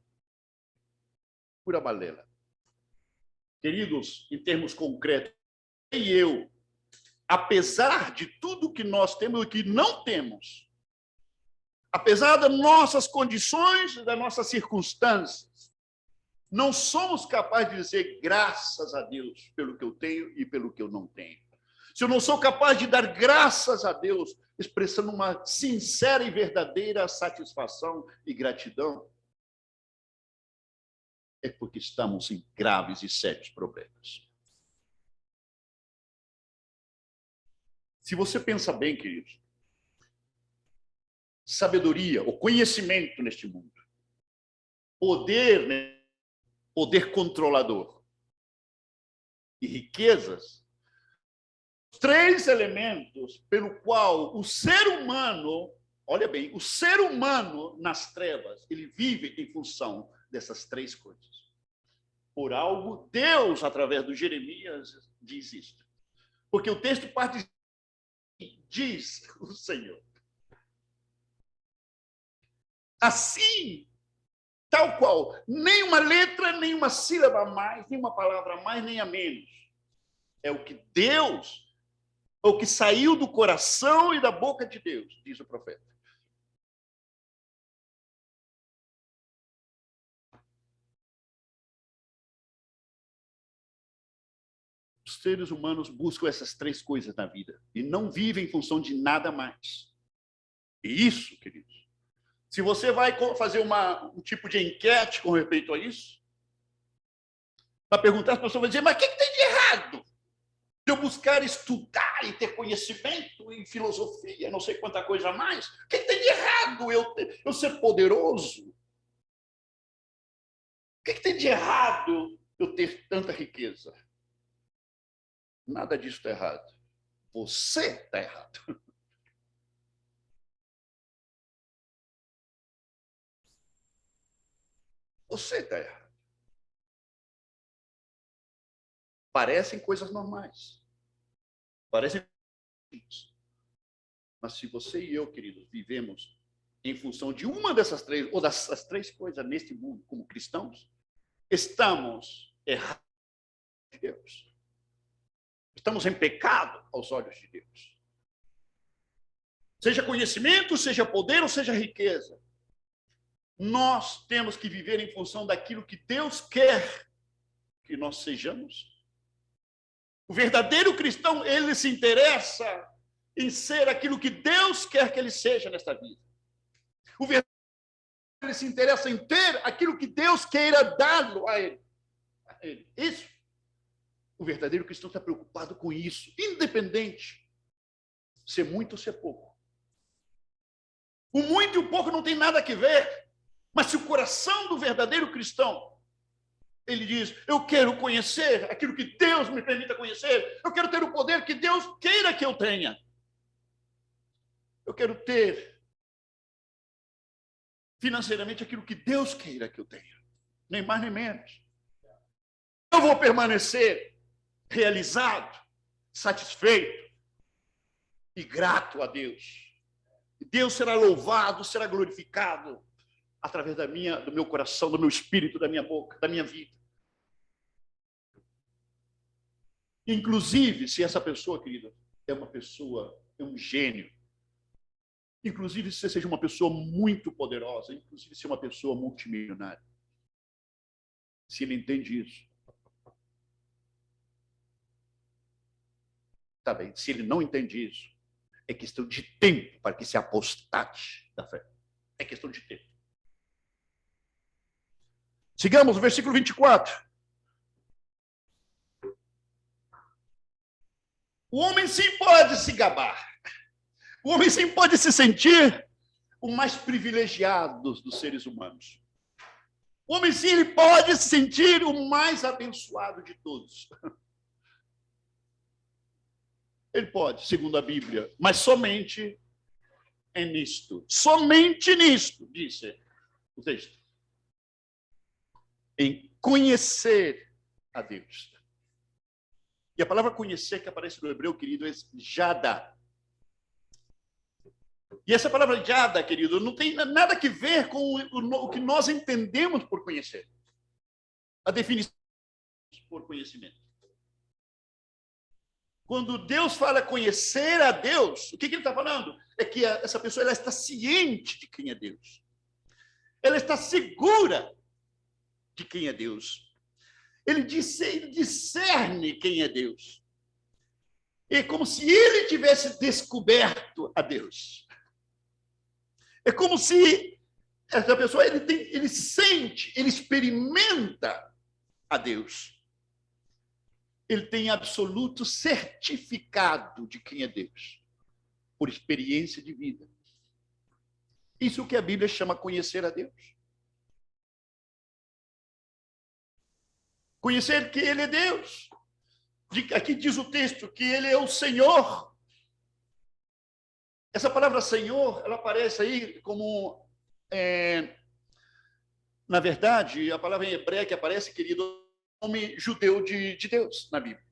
Pura balela. Queridos, em termos concretos, e eu, apesar de tudo que nós temos e que não temos, apesar das nossas condições e das nossas circunstâncias, não somos capazes de dizer graças a Deus pelo que eu tenho e pelo que eu não tenho. Se eu não sou capaz de dar graças a Deus, expressando uma sincera e verdadeira satisfação e gratidão, é porque estamos em graves e sérios problemas. Se você pensa bem, queridos, sabedoria, o conhecimento neste mundo, poder, né? Poder controlador e riquezas, três elementos pelo qual o ser humano, olha bem, o ser humano nas trevas, ele vive em função dessas três coisas. Por algo, Deus, através do Jeremias, diz isto. Porque o texto parte diz o Senhor. Assim, tal qual, nem uma letra, nem uma sílaba a mais, nem uma palavra a mais, nem a menos. É o que Deus, o que saiu do coração e da boca de Deus, diz o profeta. Os seres humanos buscam essas três coisas na vida e não vivem em função de nada mais. E isso, queridos, se você vai fazer um tipo de enquete com respeito a isso, para perguntar, as pessoas vão dizer, mas o que tem de errado? De eu buscar estudar e ter conhecimento em filosofia, não sei quanta coisa mais. O que tem de errado eu ser poderoso? O que tem de errado eu ter tanta riqueza? Nada disso está errado. Você está errado. Você está errado. Parecem coisas normais. Parecem. Mas se você e eu, queridos, vivemos em função de uma dessas três, ou dessas três coisas neste mundo, como cristãos, estamos errados de Deus. Estamos em pecado aos olhos de Deus. Seja conhecimento, seja poder ou seja riqueza. Nós temos que viver em função daquilo que Deus quer que nós sejamos. O verdadeiro cristão, ele se interessa em ser aquilo que Deus quer que ele seja nesta vida. O verdadeiro ele se interessa em ter aquilo que Deus queira dar a ele. Isso. O verdadeiro cristão está preocupado com isso, independente ser muito ou ser pouco. O muito e o pouco não tem nada a ver. Mas se o coração do verdadeiro cristão, ele diz, eu quero conhecer aquilo que Deus me permita conhecer, eu quero ter o poder que Deus queira que eu tenha. Eu quero ter financeiramente aquilo que Deus queira que eu tenha. Nem mais nem menos. Eu vou permanecer realizado, satisfeito e grato a Deus. Deus será louvado, será glorificado através do meu coração, do meu espírito, da minha boca, da minha vida. Inclusive, se essa pessoa, querida, é uma pessoa, é um gênio, inclusive se você seja uma pessoa muito poderosa, inclusive se é uma pessoa multimilionária, se ele entende isso, tá bem. Se ele não entende isso, é questão de tempo para que se apostate da fé. É questão de tempo. Sigamos o versículo 24. O homem sim pode se gabar. O homem sim pode se sentir o mais privilegiado dos seres humanos. O homem sim ele pode se sentir o mais abençoado de todos. Ele pode, segundo a Bíblia, mas somente é nisto. Somente nisto, disse o texto. Em conhecer a Deus. E a palavra conhecer que aparece no hebreu, querido, é jada. E essa palavra jada, querido, não tem nada a ver com o que nós entendemos por conhecer. A definição por conhecimento. Quando Deus fala conhecer a Deus, o que ele está falando? É que essa pessoa ela está ciente de quem é Deus. Ela está segura de quem é Deus. Ele discerne quem é Deus. É como se ele tivesse descoberto a Deus. É como se essa pessoa ele sente, ele experimenta a Deus. Ele tem absoluto certificado de quem é Deus, por experiência de vida. Isso que a Bíblia chama conhecer a Deus. Conhecer que Ele é Deus. Aqui diz o texto que Ele é o Senhor. Essa palavra Senhor, ela aparece aí como, na verdade, a palavra em hebraico que aparece, querido, é o nome judeu de Deus na Bíblia.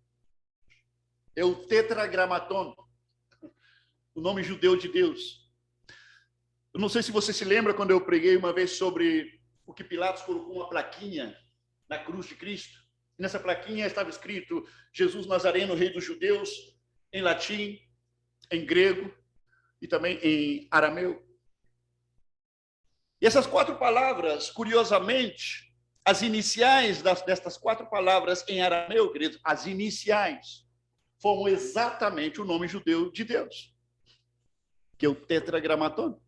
É o tetragramaton, o nome judeu de Deus. Eu não sei se você se lembra quando eu preguei uma vez sobre o que Pilatos colocou uma plaquinha na cruz de Cristo. E nessa plaquinha estava escrito Jesus Nazareno, Rei dos Judeus, em latim, em grego e também em arameu. E essas quatro palavras, curiosamente, as iniciais destas quatro palavras em arameu, queridos, as iniciais, foram exatamente o nome judeu de Deus, que é o tetragramaton.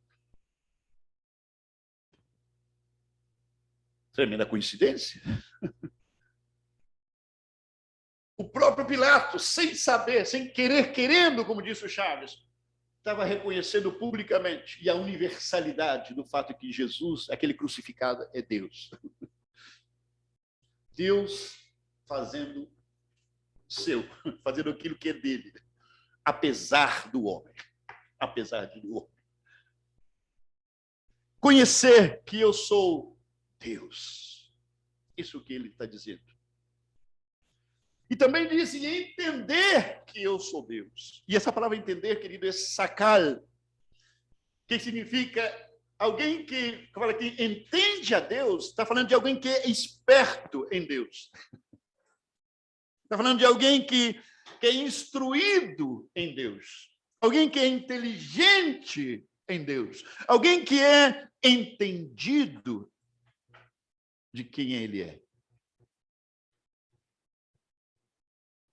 Tremenda coincidência. O próprio Pilatos, sem saber, sem querer, querendo, como disse o Chaves, estava reconhecendo publicamente e a universalidade do fato de que Jesus, aquele crucificado, é Deus. Deus fazendo seu, fazendo aquilo que é dele. apesar do homem. Apesar do homem. Conhecer que eu sou Deus. Isso que ele está dizendo. E também diz entender que eu sou Deus. E essa palavra entender, querido, é sacar, que significa alguém que fala que entende a Deus, está falando de alguém que é esperto em Deus. Está falando de alguém que é instruído em Deus. Alguém que é inteligente em Deus. Alguém que é entendido de quem ele é.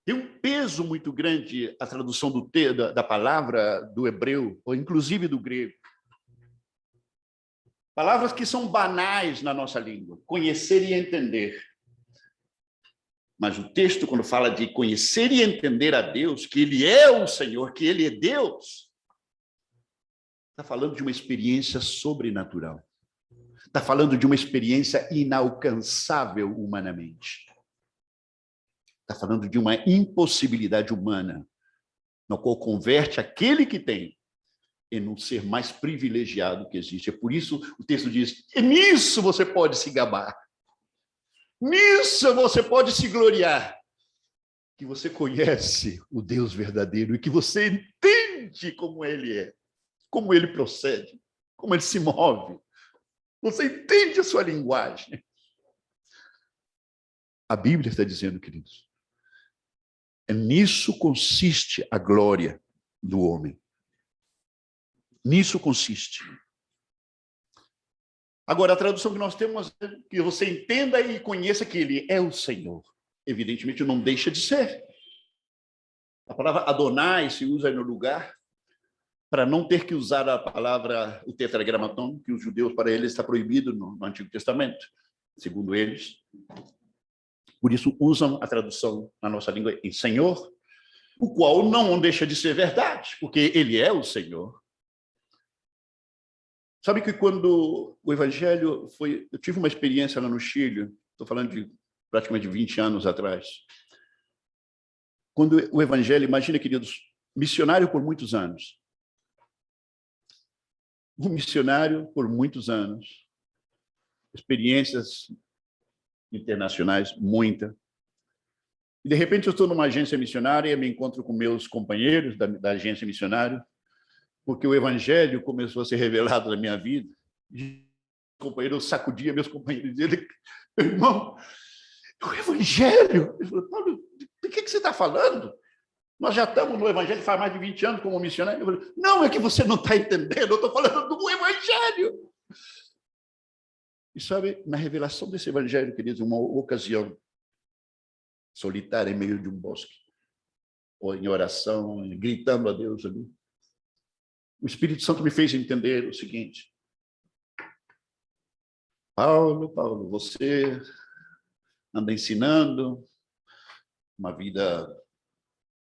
Tem um peso muito grande a tradução da palavra do hebreu, ou inclusive do grego. Palavras que são banais na nossa língua, conhecer e entender. Mas o texto, quando fala de conhecer e entender a Deus, que Ele é o Senhor, que Ele é Deus, está falando de uma experiência sobrenatural. Está falando de uma experiência inalcançável humanamente. Está falando de uma impossibilidade humana, no qual converte aquele que tem em um ser mais privilegiado que existe. É por isso o texto diz, nisso você pode se gabar. Nisso você pode se gloriar. Que você conhece o Deus verdadeiro e que você entende como ele é, como ele procede, como ele se move. Você entende a sua linguagem. A Bíblia está dizendo, queridos, nisso consiste a glória do homem. Nisso consiste. Agora, a tradução que nós temos é que você entenda e conheça que Ele é o Senhor. Evidentemente, não deixa de ser. A palavra Adonai se usa no lugar para não ter que usar a palavra, o tetragramaton, que os judeus, para eles, está proibido no Antigo Testamento, segundo eles. Por isso, usam a tradução na nossa língua em Senhor, o qual não deixa de ser verdade, porque Ele é o Senhor. Sabe que quando o Evangelho foi... Eu tive uma experiência lá no Chile, estou falando de praticamente 20 anos atrás. Quando o Evangelho, imagina, queridos, missionário por muitos anos. Um missionário por muitos anos. Experiências internacionais, muita. E, de repente, eu estou numa agência missionária e me encontro com meus companheiros da agência missionária, porque o Evangelho começou a ser revelado na minha vida. E o companheiro sacudia meus companheiros, dizendo, meu irmão, o Evangelho. Ele falou, Paulo, do que você está falando? Nós já estamos no Evangelho faz mais de 20 anos como missionário. Eu falei, não, é que você não está entendendo, eu estou falando do Evangelho. E sabe, na revelação desse Evangelho, queridos, uma ocasião solitária em meio de um bosque, ou em oração, gritando a Deus ali, o Espírito Santo me fez entender o seguinte: Paulo, você anda ensinando uma vida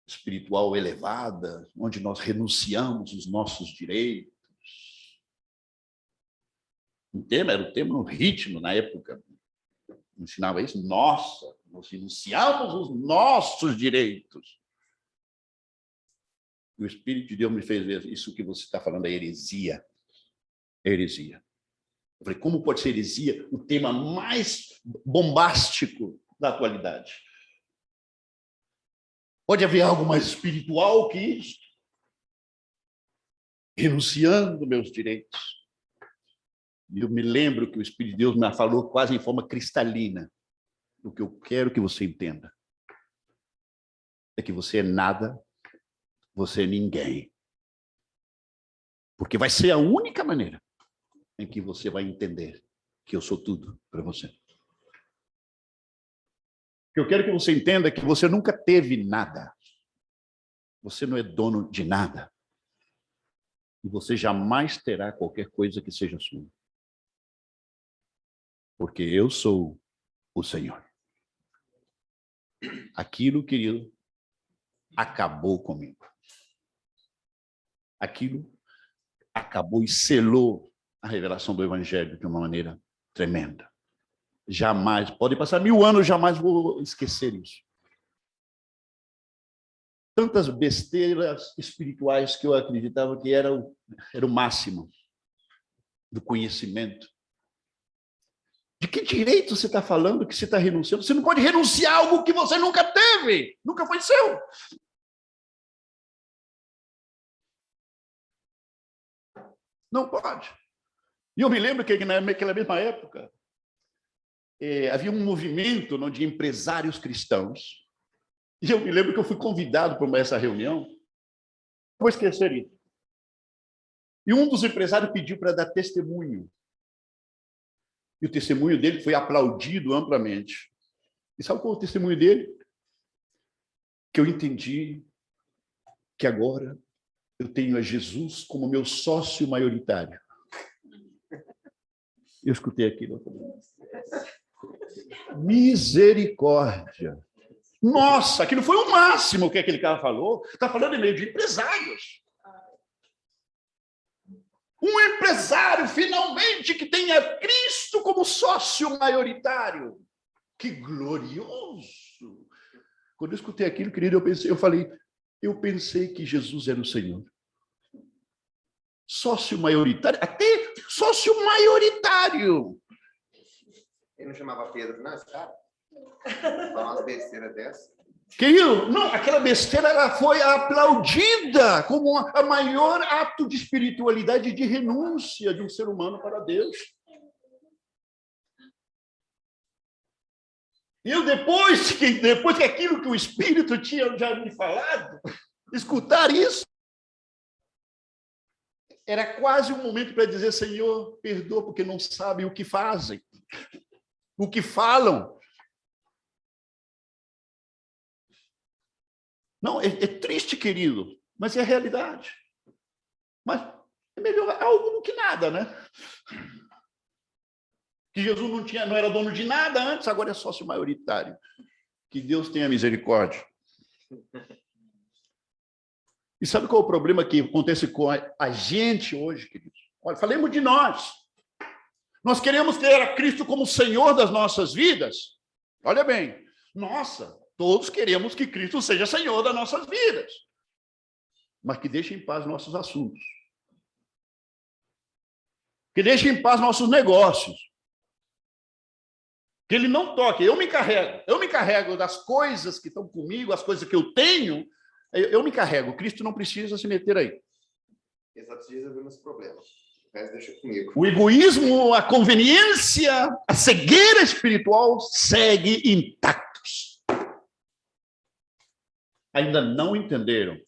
espiritual elevada, onde nós renunciamos os nossos direitos. Era o tema, no ritmo, na época, ensinava isso. Nossa, nós renunciamos os nossos direitos. E o Espírito de Deus me fez ver, isso que você está falando é heresia. É heresia. Eu falei, como pode ser heresia o tema mais bombástico da atualidade? Pode haver algo mais espiritual que isso? Renunciando meus direitos. E eu me lembro que o Espírito de Deus me falou quase em forma cristalina. O que eu quero que você entenda é que você é nada, você é ninguém. Porque vai ser a única maneira em que você vai entender que eu sou tudo para você. O que eu quero que você entenda é que você nunca teve nada. Você não é dono de nada. E você jamais terá qualquer coisa que seja sua. Porque eu sou o Senhor. Aquilo, querido, acabou comigo. Aquilo acabou e selou a revelação do Evangelho de uma maneira tremenda. Jamais, pode passar 1000 anos, jamais vou esquecer isso. tantas besteiras espirituais que eu acreditava que era o máximo do conhecimento. De que direito você está falando que você está renunciando? Você não pode renunciar a algo que você nunca teve, nunca foi seu. Não pode. E eu me lembro que naquela mesma época havia um movimento de empresários cristãos. E eu me lembro que eu fui convidado para essa reunião. Não vou esquecer isso. E um dos empresários pediu para dar testemunho. E o testemunho dele foi aplaudido amplamente. E sabe qual é o testemunho dele? Que eu entendi que agora eu tenho a Jesus como meu sócio maioritário. Eu escutei aquilo. Misericórdia. Nossa, aquilo foi o máximo que aquele cara falou. Está falando em meio de empresários. Um empresário, finalmente, que tenha Cristo como sócio maioritário. Que glorioso! Quando eu escutei aquilo, querido, eu pensei que Jesus era o Senhor. Sócio maioritário, até sócio maioritário. Ele não chamava Pedro, não, esse cara? Falar umas besteiras dessas. Querido, não, aquela besteira ela foi aplaudida como a maior ato de espiritualidade e de renúncia de um ser humano para Deus. E eu, depois que aquilo que o Espírito tinha já me falado, escutar isso, era quase um momento para dizer, Senhor, perdoa, porque não sabem o que fazem, o que falam. Não, é triste, querido, mas é a realidade. Mas é melhor algo do que nada, né? Que Jesus não era dono de nada antes, agora é sócio maioritário. Que Deus tenha misericórdia. E sabe qual é o problema que acontece com a gente hoje, queridos? Olha, falemos de nós. Nós queremos ter a Cristo como Senhor das nossas vidas. Olha bem, todos queremos que Cristo seja Senhor das nossas vidas. Mas que deixe em paz nossos assuntos. Que deixe em paz nossos negócios. Que ele não toque. Eu me carrego das coisas que estão comigo, as coisas que eu tenho, eu me carrego. Cristo não precisa se meter aí. Ele só precisa resolver meus problemas. O resto deixa comigo. O egoísmo, a conveniência, a cegueira espiritual segue intactos. Ainda não entenderam.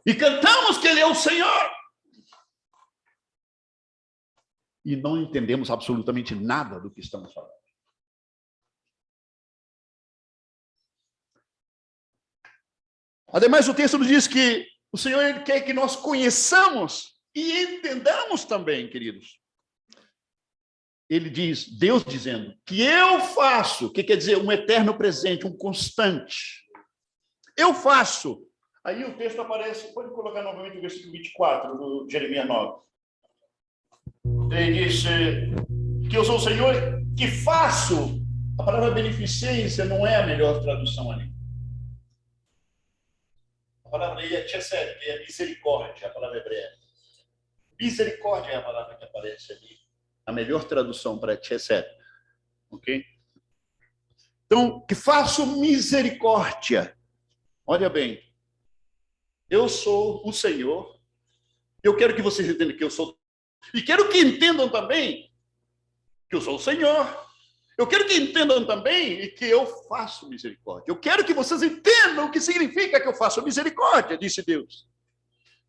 E cantamos que ele é o Senhor. E não entendemos absolutamente nada do que estamos falando. Ademais, o texto nos diz que o Senhor ele quer que nós conheçamos e entendamos também, queridos. Ele diz, Deus dizendo, que eu faço, o que quer dizer? Um eterno presente, um constante. Eu faço. Aí o texto aparece, pode colocar novamente o versículo 24 do Jeremias 9. Ele diz que eu sou o Senhor que faço. A palavra beneficência não é a melhor tradução ali. A palavra aí é chesed, que é misericórdia, a palavra hebreia. Misericórdia é a palavra que aparece ali. A melhor tradução para chesed. Ok? Então, que faço misericórdia. Olha bem, eu sou o Senhor. Eu quero que vocês entendam que eu sou. E quero que entendam também que eu sou o Senhor. Eu quero que entendam também que eu faço misericórdia. Eu quero que vocês entendam o que significa que eu faço misericórdia, disse Deus.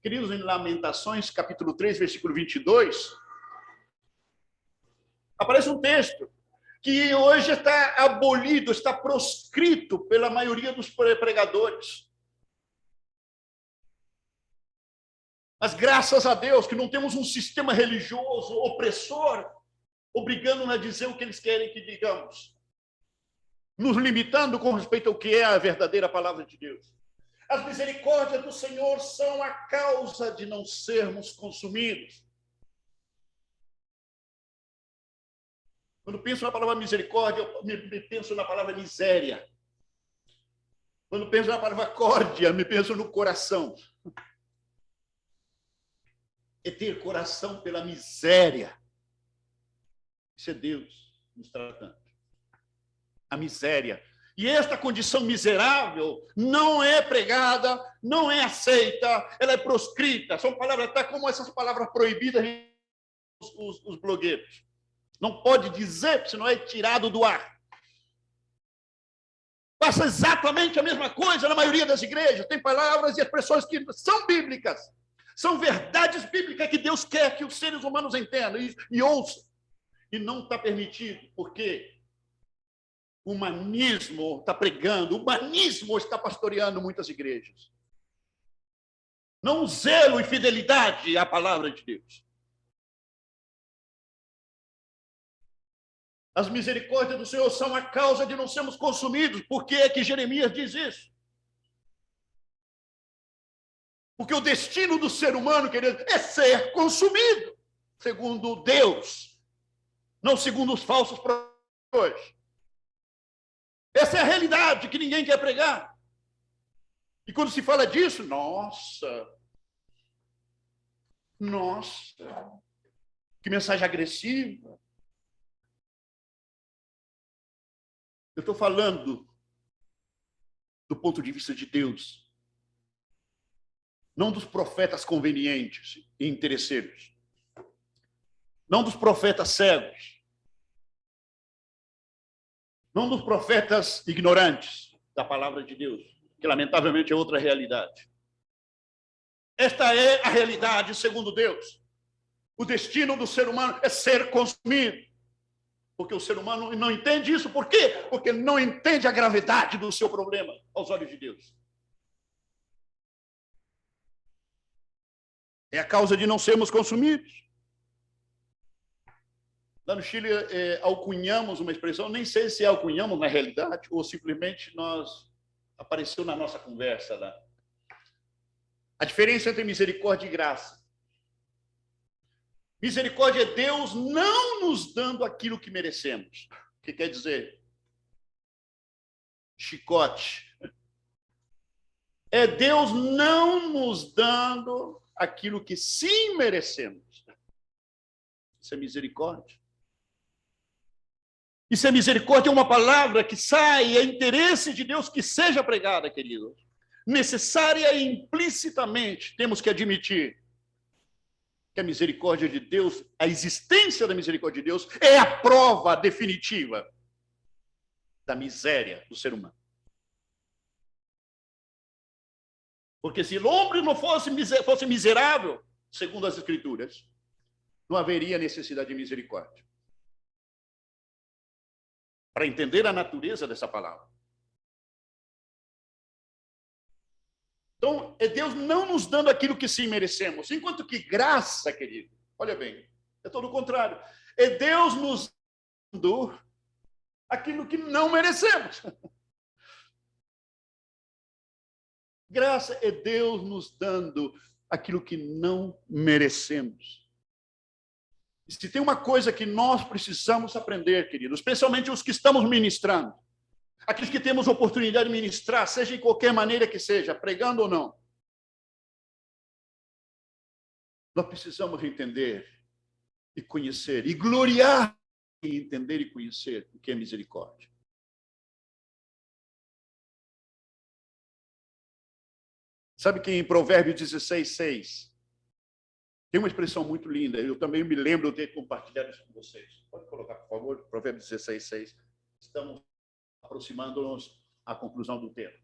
Queridos, em Lamentações, capítulo 3, versículo 22, aparece um texto que hoje está abolido, está proscrito pela maioria dos pregadores. Mas graças a Deus que não temos um sistema religioso opressor, obrigando-nos a dizer o que eles querem que digamos, nos limitando com respeito ao que é a verdadeira palavra de Deus. As misericórdias do Senhor são a causa de não sermos consumidos. Quando penso na palavra misericórdia, eu penso na palavra miséria. Quando penso na palavra córdia, me penso no coração. É ter coração pela miséria. Isso é Deus nos tratando. A miséria. E esta condição miserável não é pregada, não é aceita, ela é proscrita. São palavras, até como essas palavras proibidas os blogueiros. Não pode dizer, senão é tirado do ar. Passa exatamente a mesma coisa na maioria das igrejas. Tem palavras e expressões que são bíblicas. São verdades bíblicas que Deus quer que os seres humanos entendam e ouçam. E não está permitido, porque o humanismo está pregando, o humanismo está pastoreando muitas igrejas. Não zelo e fidelidade à palavra de Deus. As misericórdias do Senhor são a causa de não sermos consumidos. Por que é que Jeremias diz isso? Porque o destino do ser humano, querido, é ser consumido, segundo Deus, não segundo os falsos professores. Essa é a realidade que ninguém quer pregar. E quando se fala disso, nossa, que mensagem agressiva. Eu estou falando do ponto de vista de Deus, não dos profetas convenientes e interesseiros, não dos profetas cegos, não dos profetas ignorantes da palavra de Deus, que lamentavelmente é outra realidade. Esta é a realidade segundo Deus. O destino do ser humano é ser consumido. Porque o ser humano não entende isso. Por quê? Porque não entende a gravidade do seu problema aos olhos de Deus. É a causa de não sermos consumidos. Lá no Chile, alcunhamos uma expressão, nem sei se alcunhamos na realidade ou simplesmente apareceu na nossa conversa lá. A diferença entre misericórdia e graça. Misericórdia é Deus não nos dando aquilo que merecemos. O que quer dizer? Chicote. É Deus não nos dando aquilo que sim merecemos. Isso é misericórdia. Isso é misericórdia, é uma palavra que sai, é interesse de Deus que seja pregada, querido. Necessária e implicitamente, temos que admitir que a misericórdia de Deus, a existência da misericórdia de Deus, é a prova definitiva da miséria do ser humano. Porque se o homem não fosse miserável, segundo as Escrituras, não haveria necessidade de misericórdia. Para entender a natureza dessa palavra. Então, é Deus não nos dando aquilo que sim merecemos, enquanto que graça, querido, olha bem, é todo o contrário. É Deus nos dando aquilo que não merecemos. Graça é Deus nos dando aquilo que não merecemos. E se tem uma coisa que nós precisamos aprender, querido, especialmente os que estamos ministrando, aqueles que temos oportunidade de ministrar, seja em qualquer maneira que seja, pregando ou não. Nós precisamos entender e conhecer, e gloriar em entender e conhecer o que é misericórdia. Sabe que em Provérbios 16:6, tem uma expressão muito linda, eu também me lembro de ter compartilhado isso com vocês. Pode colocar, por favor, Provérbios 16:6. Estamos aproximando-nos à conclusão do tema.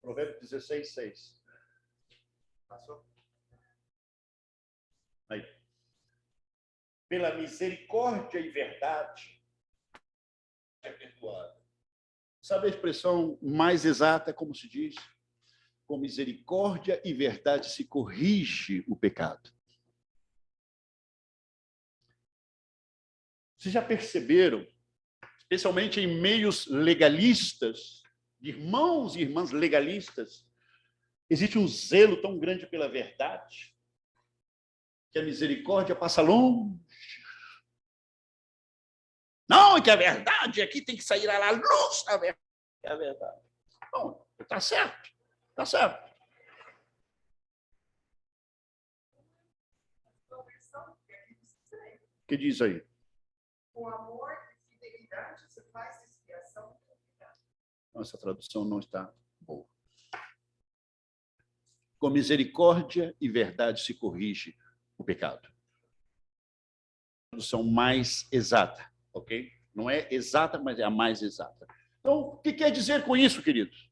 Provérbios 16:6. Passou? Aí. Pela misericórdia e verdade é perdoado. Sabe a expressão mais exata, como se diz? Com misericórdia e verdade se corrige o pecado. Vocês já perceberam, especialmente em meios legalistas, de irmãos e irmãs legalistas, existe um zelo tão grande pela verdade, que a misericórdia passa longe. Não, é que a verdade aqui tem que sair à luz, a verdade. É a verdade. Bom, está certo. Está certo. O que diz aí? Com amor e fidelidade, você faz expiação. Nossa tradução não está boa. Com misericórdia e verdade se corrige o pecado. Tradução mais exata, ok? Não é exata, mas é a mais exata. Então, o que quer dizer com isso, queridos?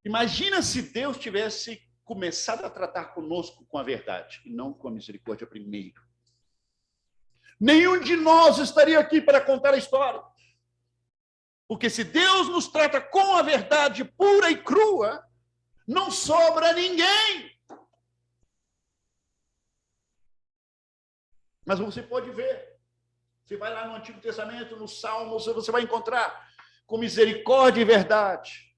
Imagina se Deus tivesse começado a tratar conosco com a verdade e não com a misericórdia primeiro. Nenhum de nós estaria aqui para contar a história. Porque se Deus nos trata com a verdade pura e crua, não sobra ninguém. Mas você pode ver. Você vai lá no Antigo Testamento, nos Salmos, você vai encontrar com misericórdia e verdade.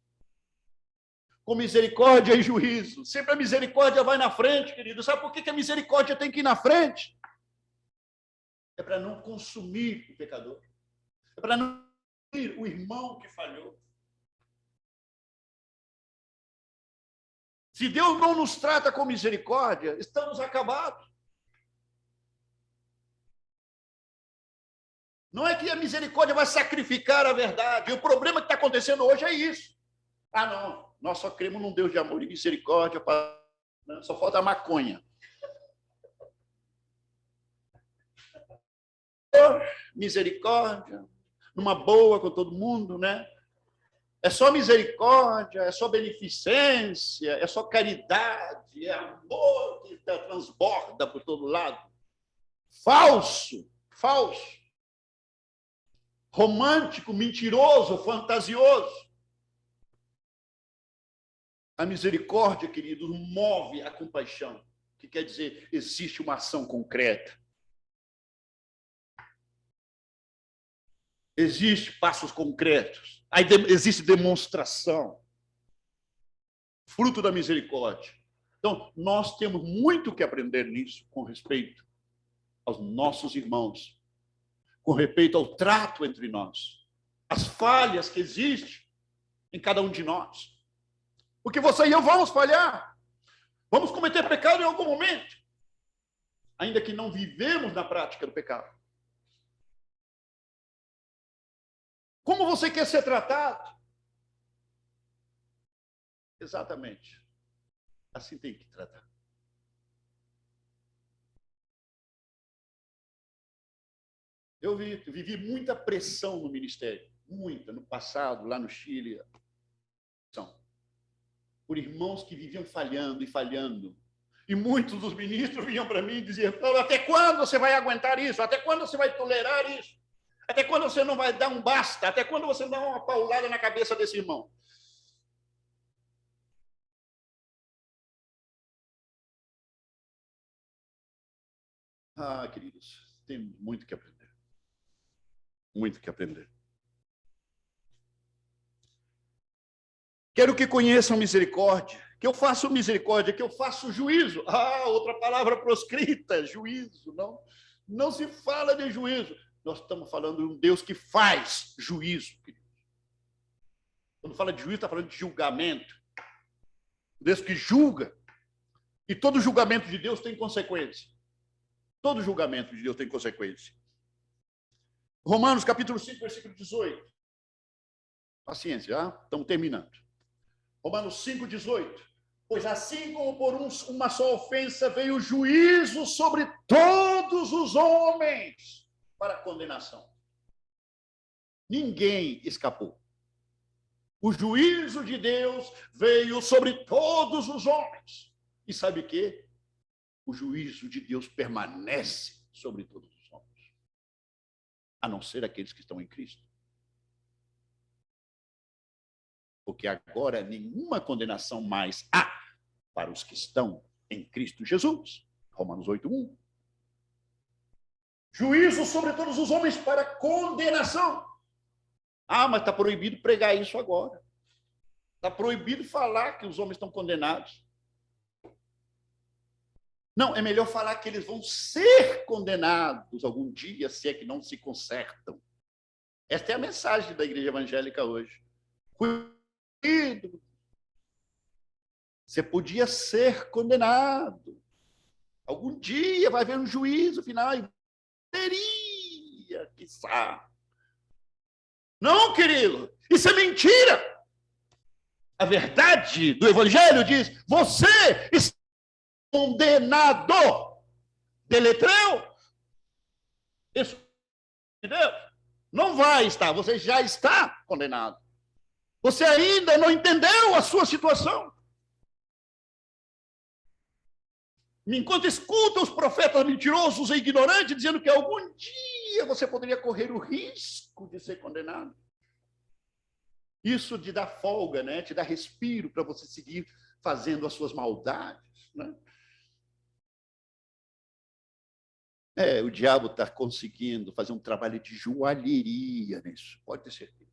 Com misericórdia e juízo. Sempre a misericórdia vai na frente, querido. Sabe por que a misericórdia tem que ir na frente? É para não consumir o pecador. É para não consumir o irmão que falhou. Se Deus não nos trata com misericórdia, estamos acabados. Não é que a misericórdia vai sacrificar a verdade. O problema que está acontecendo hoje é isso. Ah, não. Nós só cremos num Deus de amor e misericórdia. Só falta a maconha. Misericórdia. Numa boa com todo mundo, né? É só misericórdia, é só beneficência, é só caridade, é amor que transborda por todo lado. Falso, falso. Romântico, mentiroso, fantasioso. A misericórdia, querido, move a compaixão, que quer dizer, existe uma ação concreta. Existem passos concretos. Aí existe demonstração. Fruto da misericórdia. Então, nós temos muito que aprender nisso, com respeito aos nossos irmãos, com respeito ao trato entre nós, as falhas que existem em cada um de nós. Porque você e eu vamos falhar, vamos cometer pecado em algum momento, ainda que não vivemos na prática do pecado. Como você quer ser tratado? Exatamente. Assim tem que tratar. Eu vivi muita pressão no ministério, muita, no passado, lá no Chile, por irmãos que viviam falhando e falhando. E muitos dos ministros vinham para mim e diziam, até quando você vai aguentar isso? Até quando você vai tolerar isso? Até quando você não vai dar um basta? Até quando você não dá uma paulada na cabeça desse irmão? Ah, queridos, temos muito que aprender. Muito que aprender. Quero que conheçam misericórdia, que eu faço misericórdia, que eu faço juízo. Ah, outra palavra proscrita, juízo. Não se fala de juízo. Nós estamos falando de um Deus que faz juízo, querido. Quando fala de juízo, está falando de julgamento. Um Deus que julga. E todo julgamento de Deus tem consequência. Todo julgamento de Deus tem consequência. Romanos, capítulo 5, versículo 18. Paciência, já estamos terminando. Romanos 5, 18. Pois assim como por uma só ofensa veio o juízo sobre todos os homens para condenação. Ninguém escapou. O juízo de Deus veio sobre todos os homens. E sabe o quê? O juízo de Deus permanece sobre todos os homens, a não ser aqueles que estão em Cristo. Porque agora nenhuma condenação mais há para os que estão em Cristo Jesus. Romanos 8:1. Juízo sobre todos os homens para condenação. Ah, mas está proibido pregar isso agora. Está proibido falar que os homens estão condenados. Não, é melhor falar que eles vão ser condenados algum dia, se é que não se consertam. Esta é a mensagem da igreja evangélica hoje. Cuidado. Você podia ser condenado. Algum dia vai haver um juízo final e teria, quiçá. Não, querido, isso é mentira. A verdade do evangelho diz: você está condenado. Deletreu. Isso de Deus. Não vai estar, você já está condenado. Você ainda não entendeu a sua situação. Enquanto escuta os profetas mentirosos e ignorantes dizendo que algum dia você poderia correr o risco de ser condenado. Isso te dá folga, né? Te dá respiro para você seguir fazendo as suas maldades, né? O diabo está conseguindo fazer um trabalho de joalheria nisso, pode ter certeza.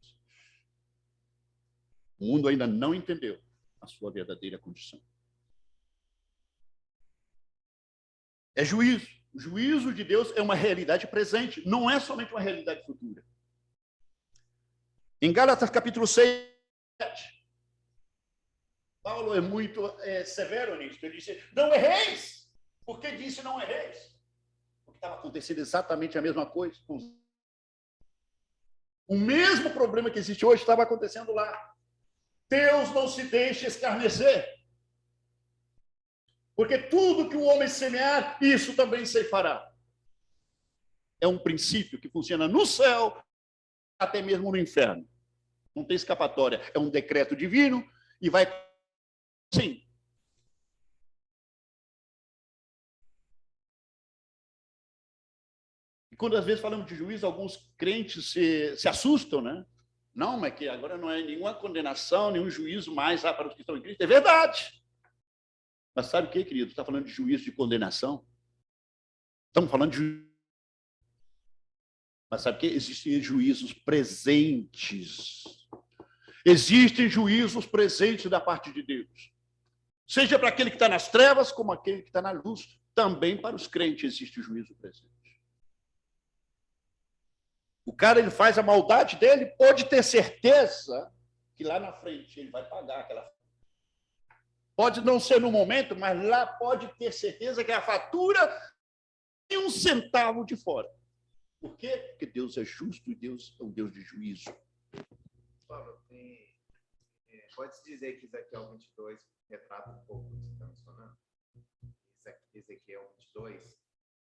O mundo ainda não entendeu a sua verdadeira condição. É juízo. O juízo de Deus é uma realidade presente, não é somente uma realidade futura. Em Gálatas capítulo 6, Paulo é muito severo nisso. Ele disse: não erreis. Por que disse não erreis? Porque estava acontecendo exatamente a mesma coisa. O mesmo problema que existe hoje estava acontecendo lá. Deus não se deixa escarnecer. Porque tudo que o homem semear, isso também ceifará. É um princípio que funciona no céu, até mesmo no inferno. Não tem escapatória. É um decreto divino e vai... Sim. E quando às vezes falamos de juízo, alguns crentes se assustam, né? Não, mas que agora não é nenhuma condenação, nenhum juízo mais para os que estão em Cristo. É verdade. Mas sabe o que, querido? Está falando de juízo de condenação? Estamos falando de juízo. Mas sabe o que? Existem juízos presentes. Existem juízos presentes da parte de Deus. Seja para aquele que está nas trevas, como aquele que está na luz. Também para os crentes existe juízo presente. O cara, ele faz a maldade dele, pode ter certeza que lá na frente ele vai pagar aquela. Pode não ser no momento, mas lá pode ter certeza que a fatura tem um centavo de fora. Por quê? Porque Deus é justo e Deus é um Deus de juízo. Paulo, pode-se dizer que Ezequiel 22 retrata um pouco o que você está mencionando? Ezequiel 22.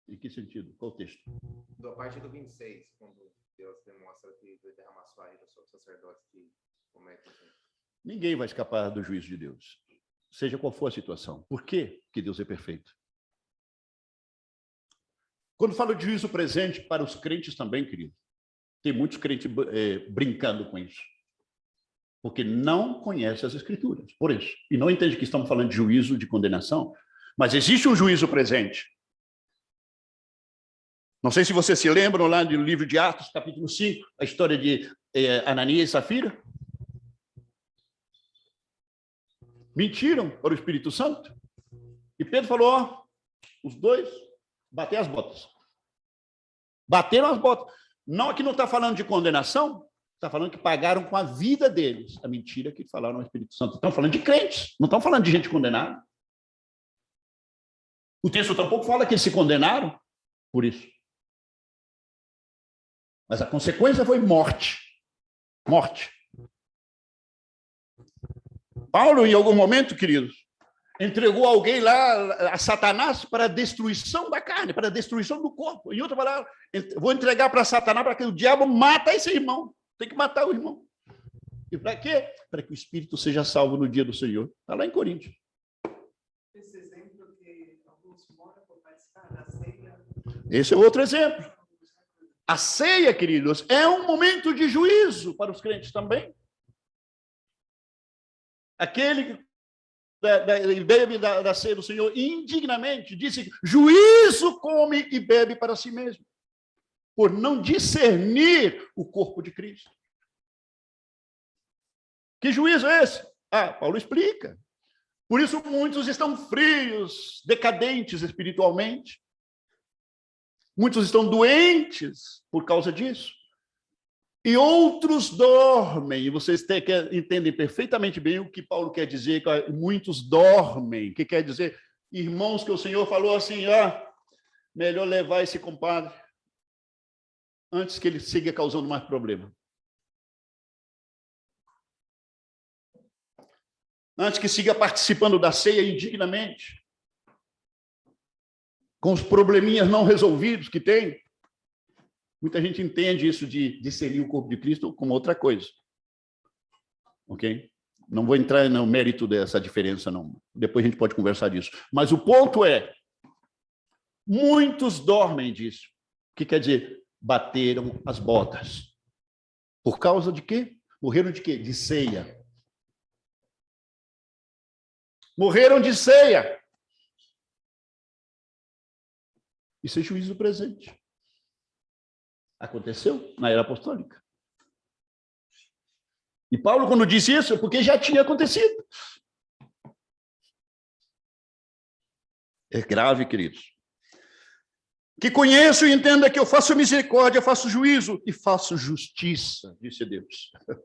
Em que sentido? Qual o texto? A partir do 26, quando Deus demonstra que vai derramar sua ira sobre os sacerdotes que cometem. Ninguém vai escapar do juízo de Deus, seja qual for a situação. Por quê? Porque Deus é perfeito. Quando falo de juízo presente para os crentes também, querido, tem muitos crentes brincando com isso. Porque não conhecem as Escrituras, por isso. E não entende que estamos falando de juízo, de condenação, mas existe um juízo presente. Não sei se vocês se lembram lá do livro de Atos, capítulo 5, a história de Ananias e Safira. Mentiram para o Espírito Santo. E Pedro falou, os dois bateram as botas. Bateram as botas. Não, aqui não está falando de condenação, está falando que pagaram com a vida deles a mentira que falaram ao Espírito Santo. Estão falando de crentes, não estão falando de gente condenada. O texto tampouco fala que eles se condenaram por isso. Mas a consequência foi morte. Morte. Paulo, em algum momento, queridos, entregou alguém lá a Satanás para a destruição da carne, para a destruição do corpo. Em outra palavra, vou entregar para Satanás para que o diabo mata esse irmão. Tem que matar o irmão. E para quê? Para que o espírito seja salvo no dia do Senhor. Está lá em Coríntios. Esse exemplo que alguns moram por participar da ceia. Esse é outro exemplo. A ceia, queridos, é um momento de juízo para os crentes também. Aquele que bebe da ceia do Senhor indignamente, disse: juízo come e bebe para si mesmo, por não discernir o corpo de Cristo. Que juízo é esse? Paulo explica. Por isso muitos estão frios, decadentes espiritualmente. Muitos estão doentes por causa disso. E outros dormem. E vocês entendem perfeitamente bem o que Paulo quer dizer, que muitos dormem. O que quer dizer? Irmãos, que o Senhor falou assim, melhor levar esse compadre antes que ele siga causando mais problema. Antes que siga participando da ceia indignamente, com os probleminhas não resolvidos que tem. Muita gente entende isso de discernir o corpo de Cristo como outra coisa. Ok? Não vou entrar no mérito dessa diferença, não. Depois a gente pode conversar disso. Mas o ponto é, muitos dormem disso. O que quer dizer? Bateram as botas. Por causa de quê? Morreram de quê? De ceia. Morreram de ceia. Isso é juízo presente. Aconteceu na era apostólica. E Paulo, quando disse isso, é porque já tinha acontecido. É grave, queridos. Que conheço e entenda que eu faço misericórdia, faço juízo e faço justiça, disse Deus. O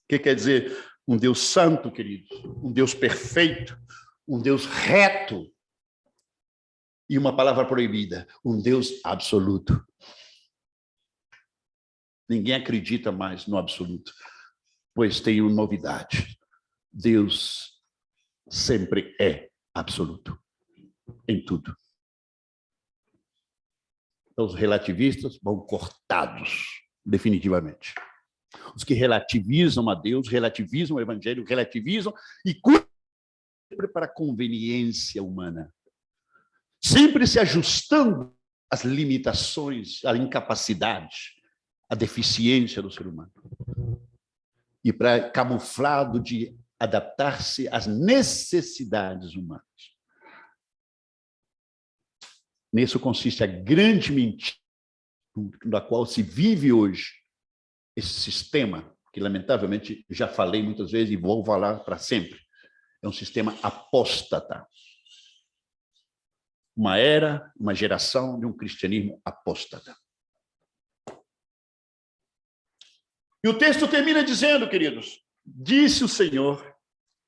que quer dizer? Um Deus santo, queridos, um Deus perfeito, um Deus reto. E uma palavra proibida, um Deus absoluto. Ninguém acredita mais no absoluto, pois tem uma novidade. Deus sempre é absoluto, em tudo. Então, os relativistas vão cortados, definitivamente. Os que relativizam a Deus, relativizam o Evangelho, relativizam e sempre para a conveniência humana. Sempre se ajustando às limitações, à incapacidade, à deficiência do ser humano. E para camuflado de adaptar-se às necessidades humanas. Nisso consiste a grande mentira na qual se vive hoje esse sistema, que lamentavelmente já falei muitas vezes e vou falar para sempre. É um sistema apóstata. Uma era, uma geração de um cristianismo apóstata. E o texto termina dizendo, queridos, disse o Senhor,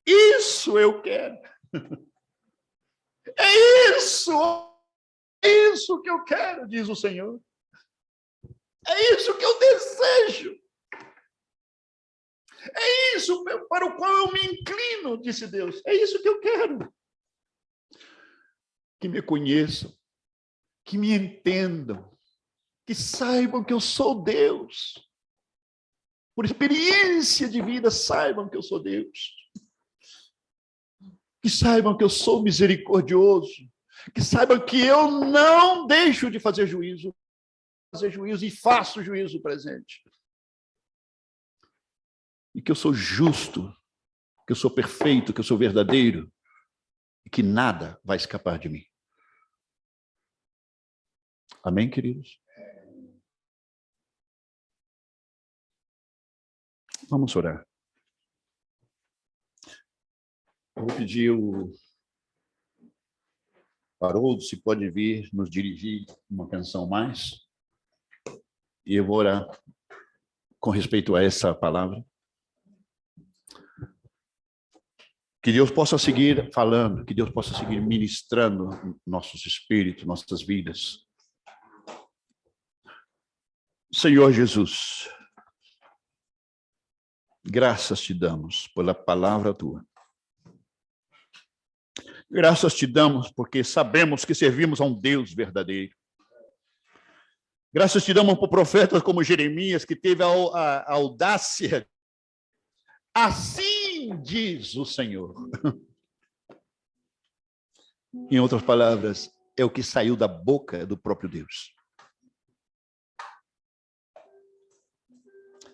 isso eu quero. É isso que eu quero, diz o Senhor. É isso que eu desejo. É isso para o qual eu me inclino, disse Deus. É isso que eu quero. Que me conheçam, que me entendam, que saibam que eu sou Deus. Por experiência de vida, saibam que eu sou Deus. Que saibam que eu sou misericordioso. Que saibam que eu não deixo de fazer juízo e faço juízo presente. E que eu sou justo, que eu sou perfeito, que eu sou verdadeiro, e que nada vai escapar de mim. Amém, queridos? Vamos orar. Eu vou pedir o Haroldo, se pode vir nos dirigir uma canção mais. E eu vou orar com respeito a essa palavra. Que Deus possa seguir falando, que Deus possa seguir ministrando nossos espíritos, nossas vidas. Senhor Jesus, graças te damos pela palavra tua. Graças te damos porque sabemos que servimos a um Deus verdadeiro. Graças te damos por profetas como Jeremias, que teve a audácia. Assim diz o Senhor. Em outras palavras, é o que saiu da boca do próprio Deus.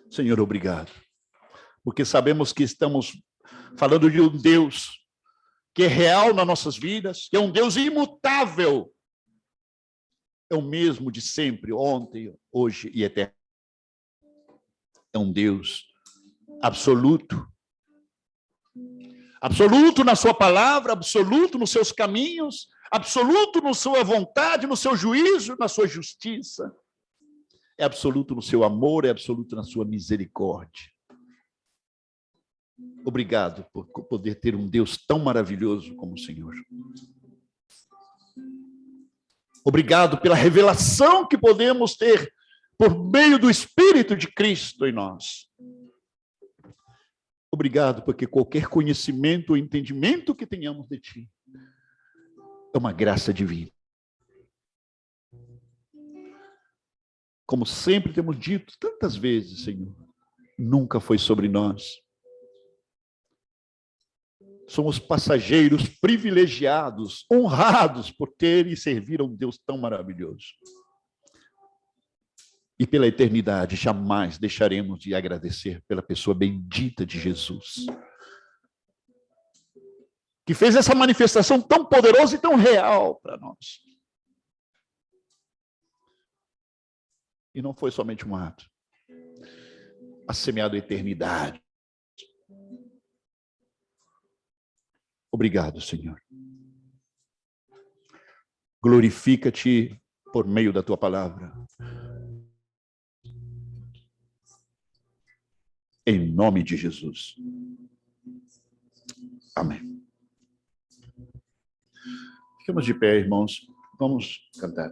Senhor, obrigado. Porque sabemos que estamos falando de um Deus que é real nas nossas vidas, que é um Deus imutável. É o mesmo de sempre, ontem, hoje e eterno. É um Deus absoluto. Absoluto na sua palavra, absoluto nos seus caminhos, absoluto na sua vontade, no seu juízo, na sua justiça. é absoluto no seu amor, é absoluto na sua misericórdia. Obrigado por poder ter um Deus tão maravilhoso como o Senhor. Obrigado pela revelação que podemos ter por meio do Espírito de Cristo em nós. Obrigado porque qualquer conhecimento ou entendimento que tenhamos de Ti é uma graça divina. Como sempre temos dito tantas vezes, Senhor, nunca foi sobre nós. Somos passageiros privilegiados, honrados por ter e servir a um Deus tão maravilhoso. E pela eternidade jamais deixaremos de agradecer pela pessoa bendita de Jesus, que fez essa manifestação tão poderosa e tão real para nós. E não foi somente um ato, mas semeado a eternidade. Obrigado, Senhor. Glorifica-te por meio da tua palavra. Em nome de Jesus. Amém. Ficamos de pé, irmãos. Vamos cantar.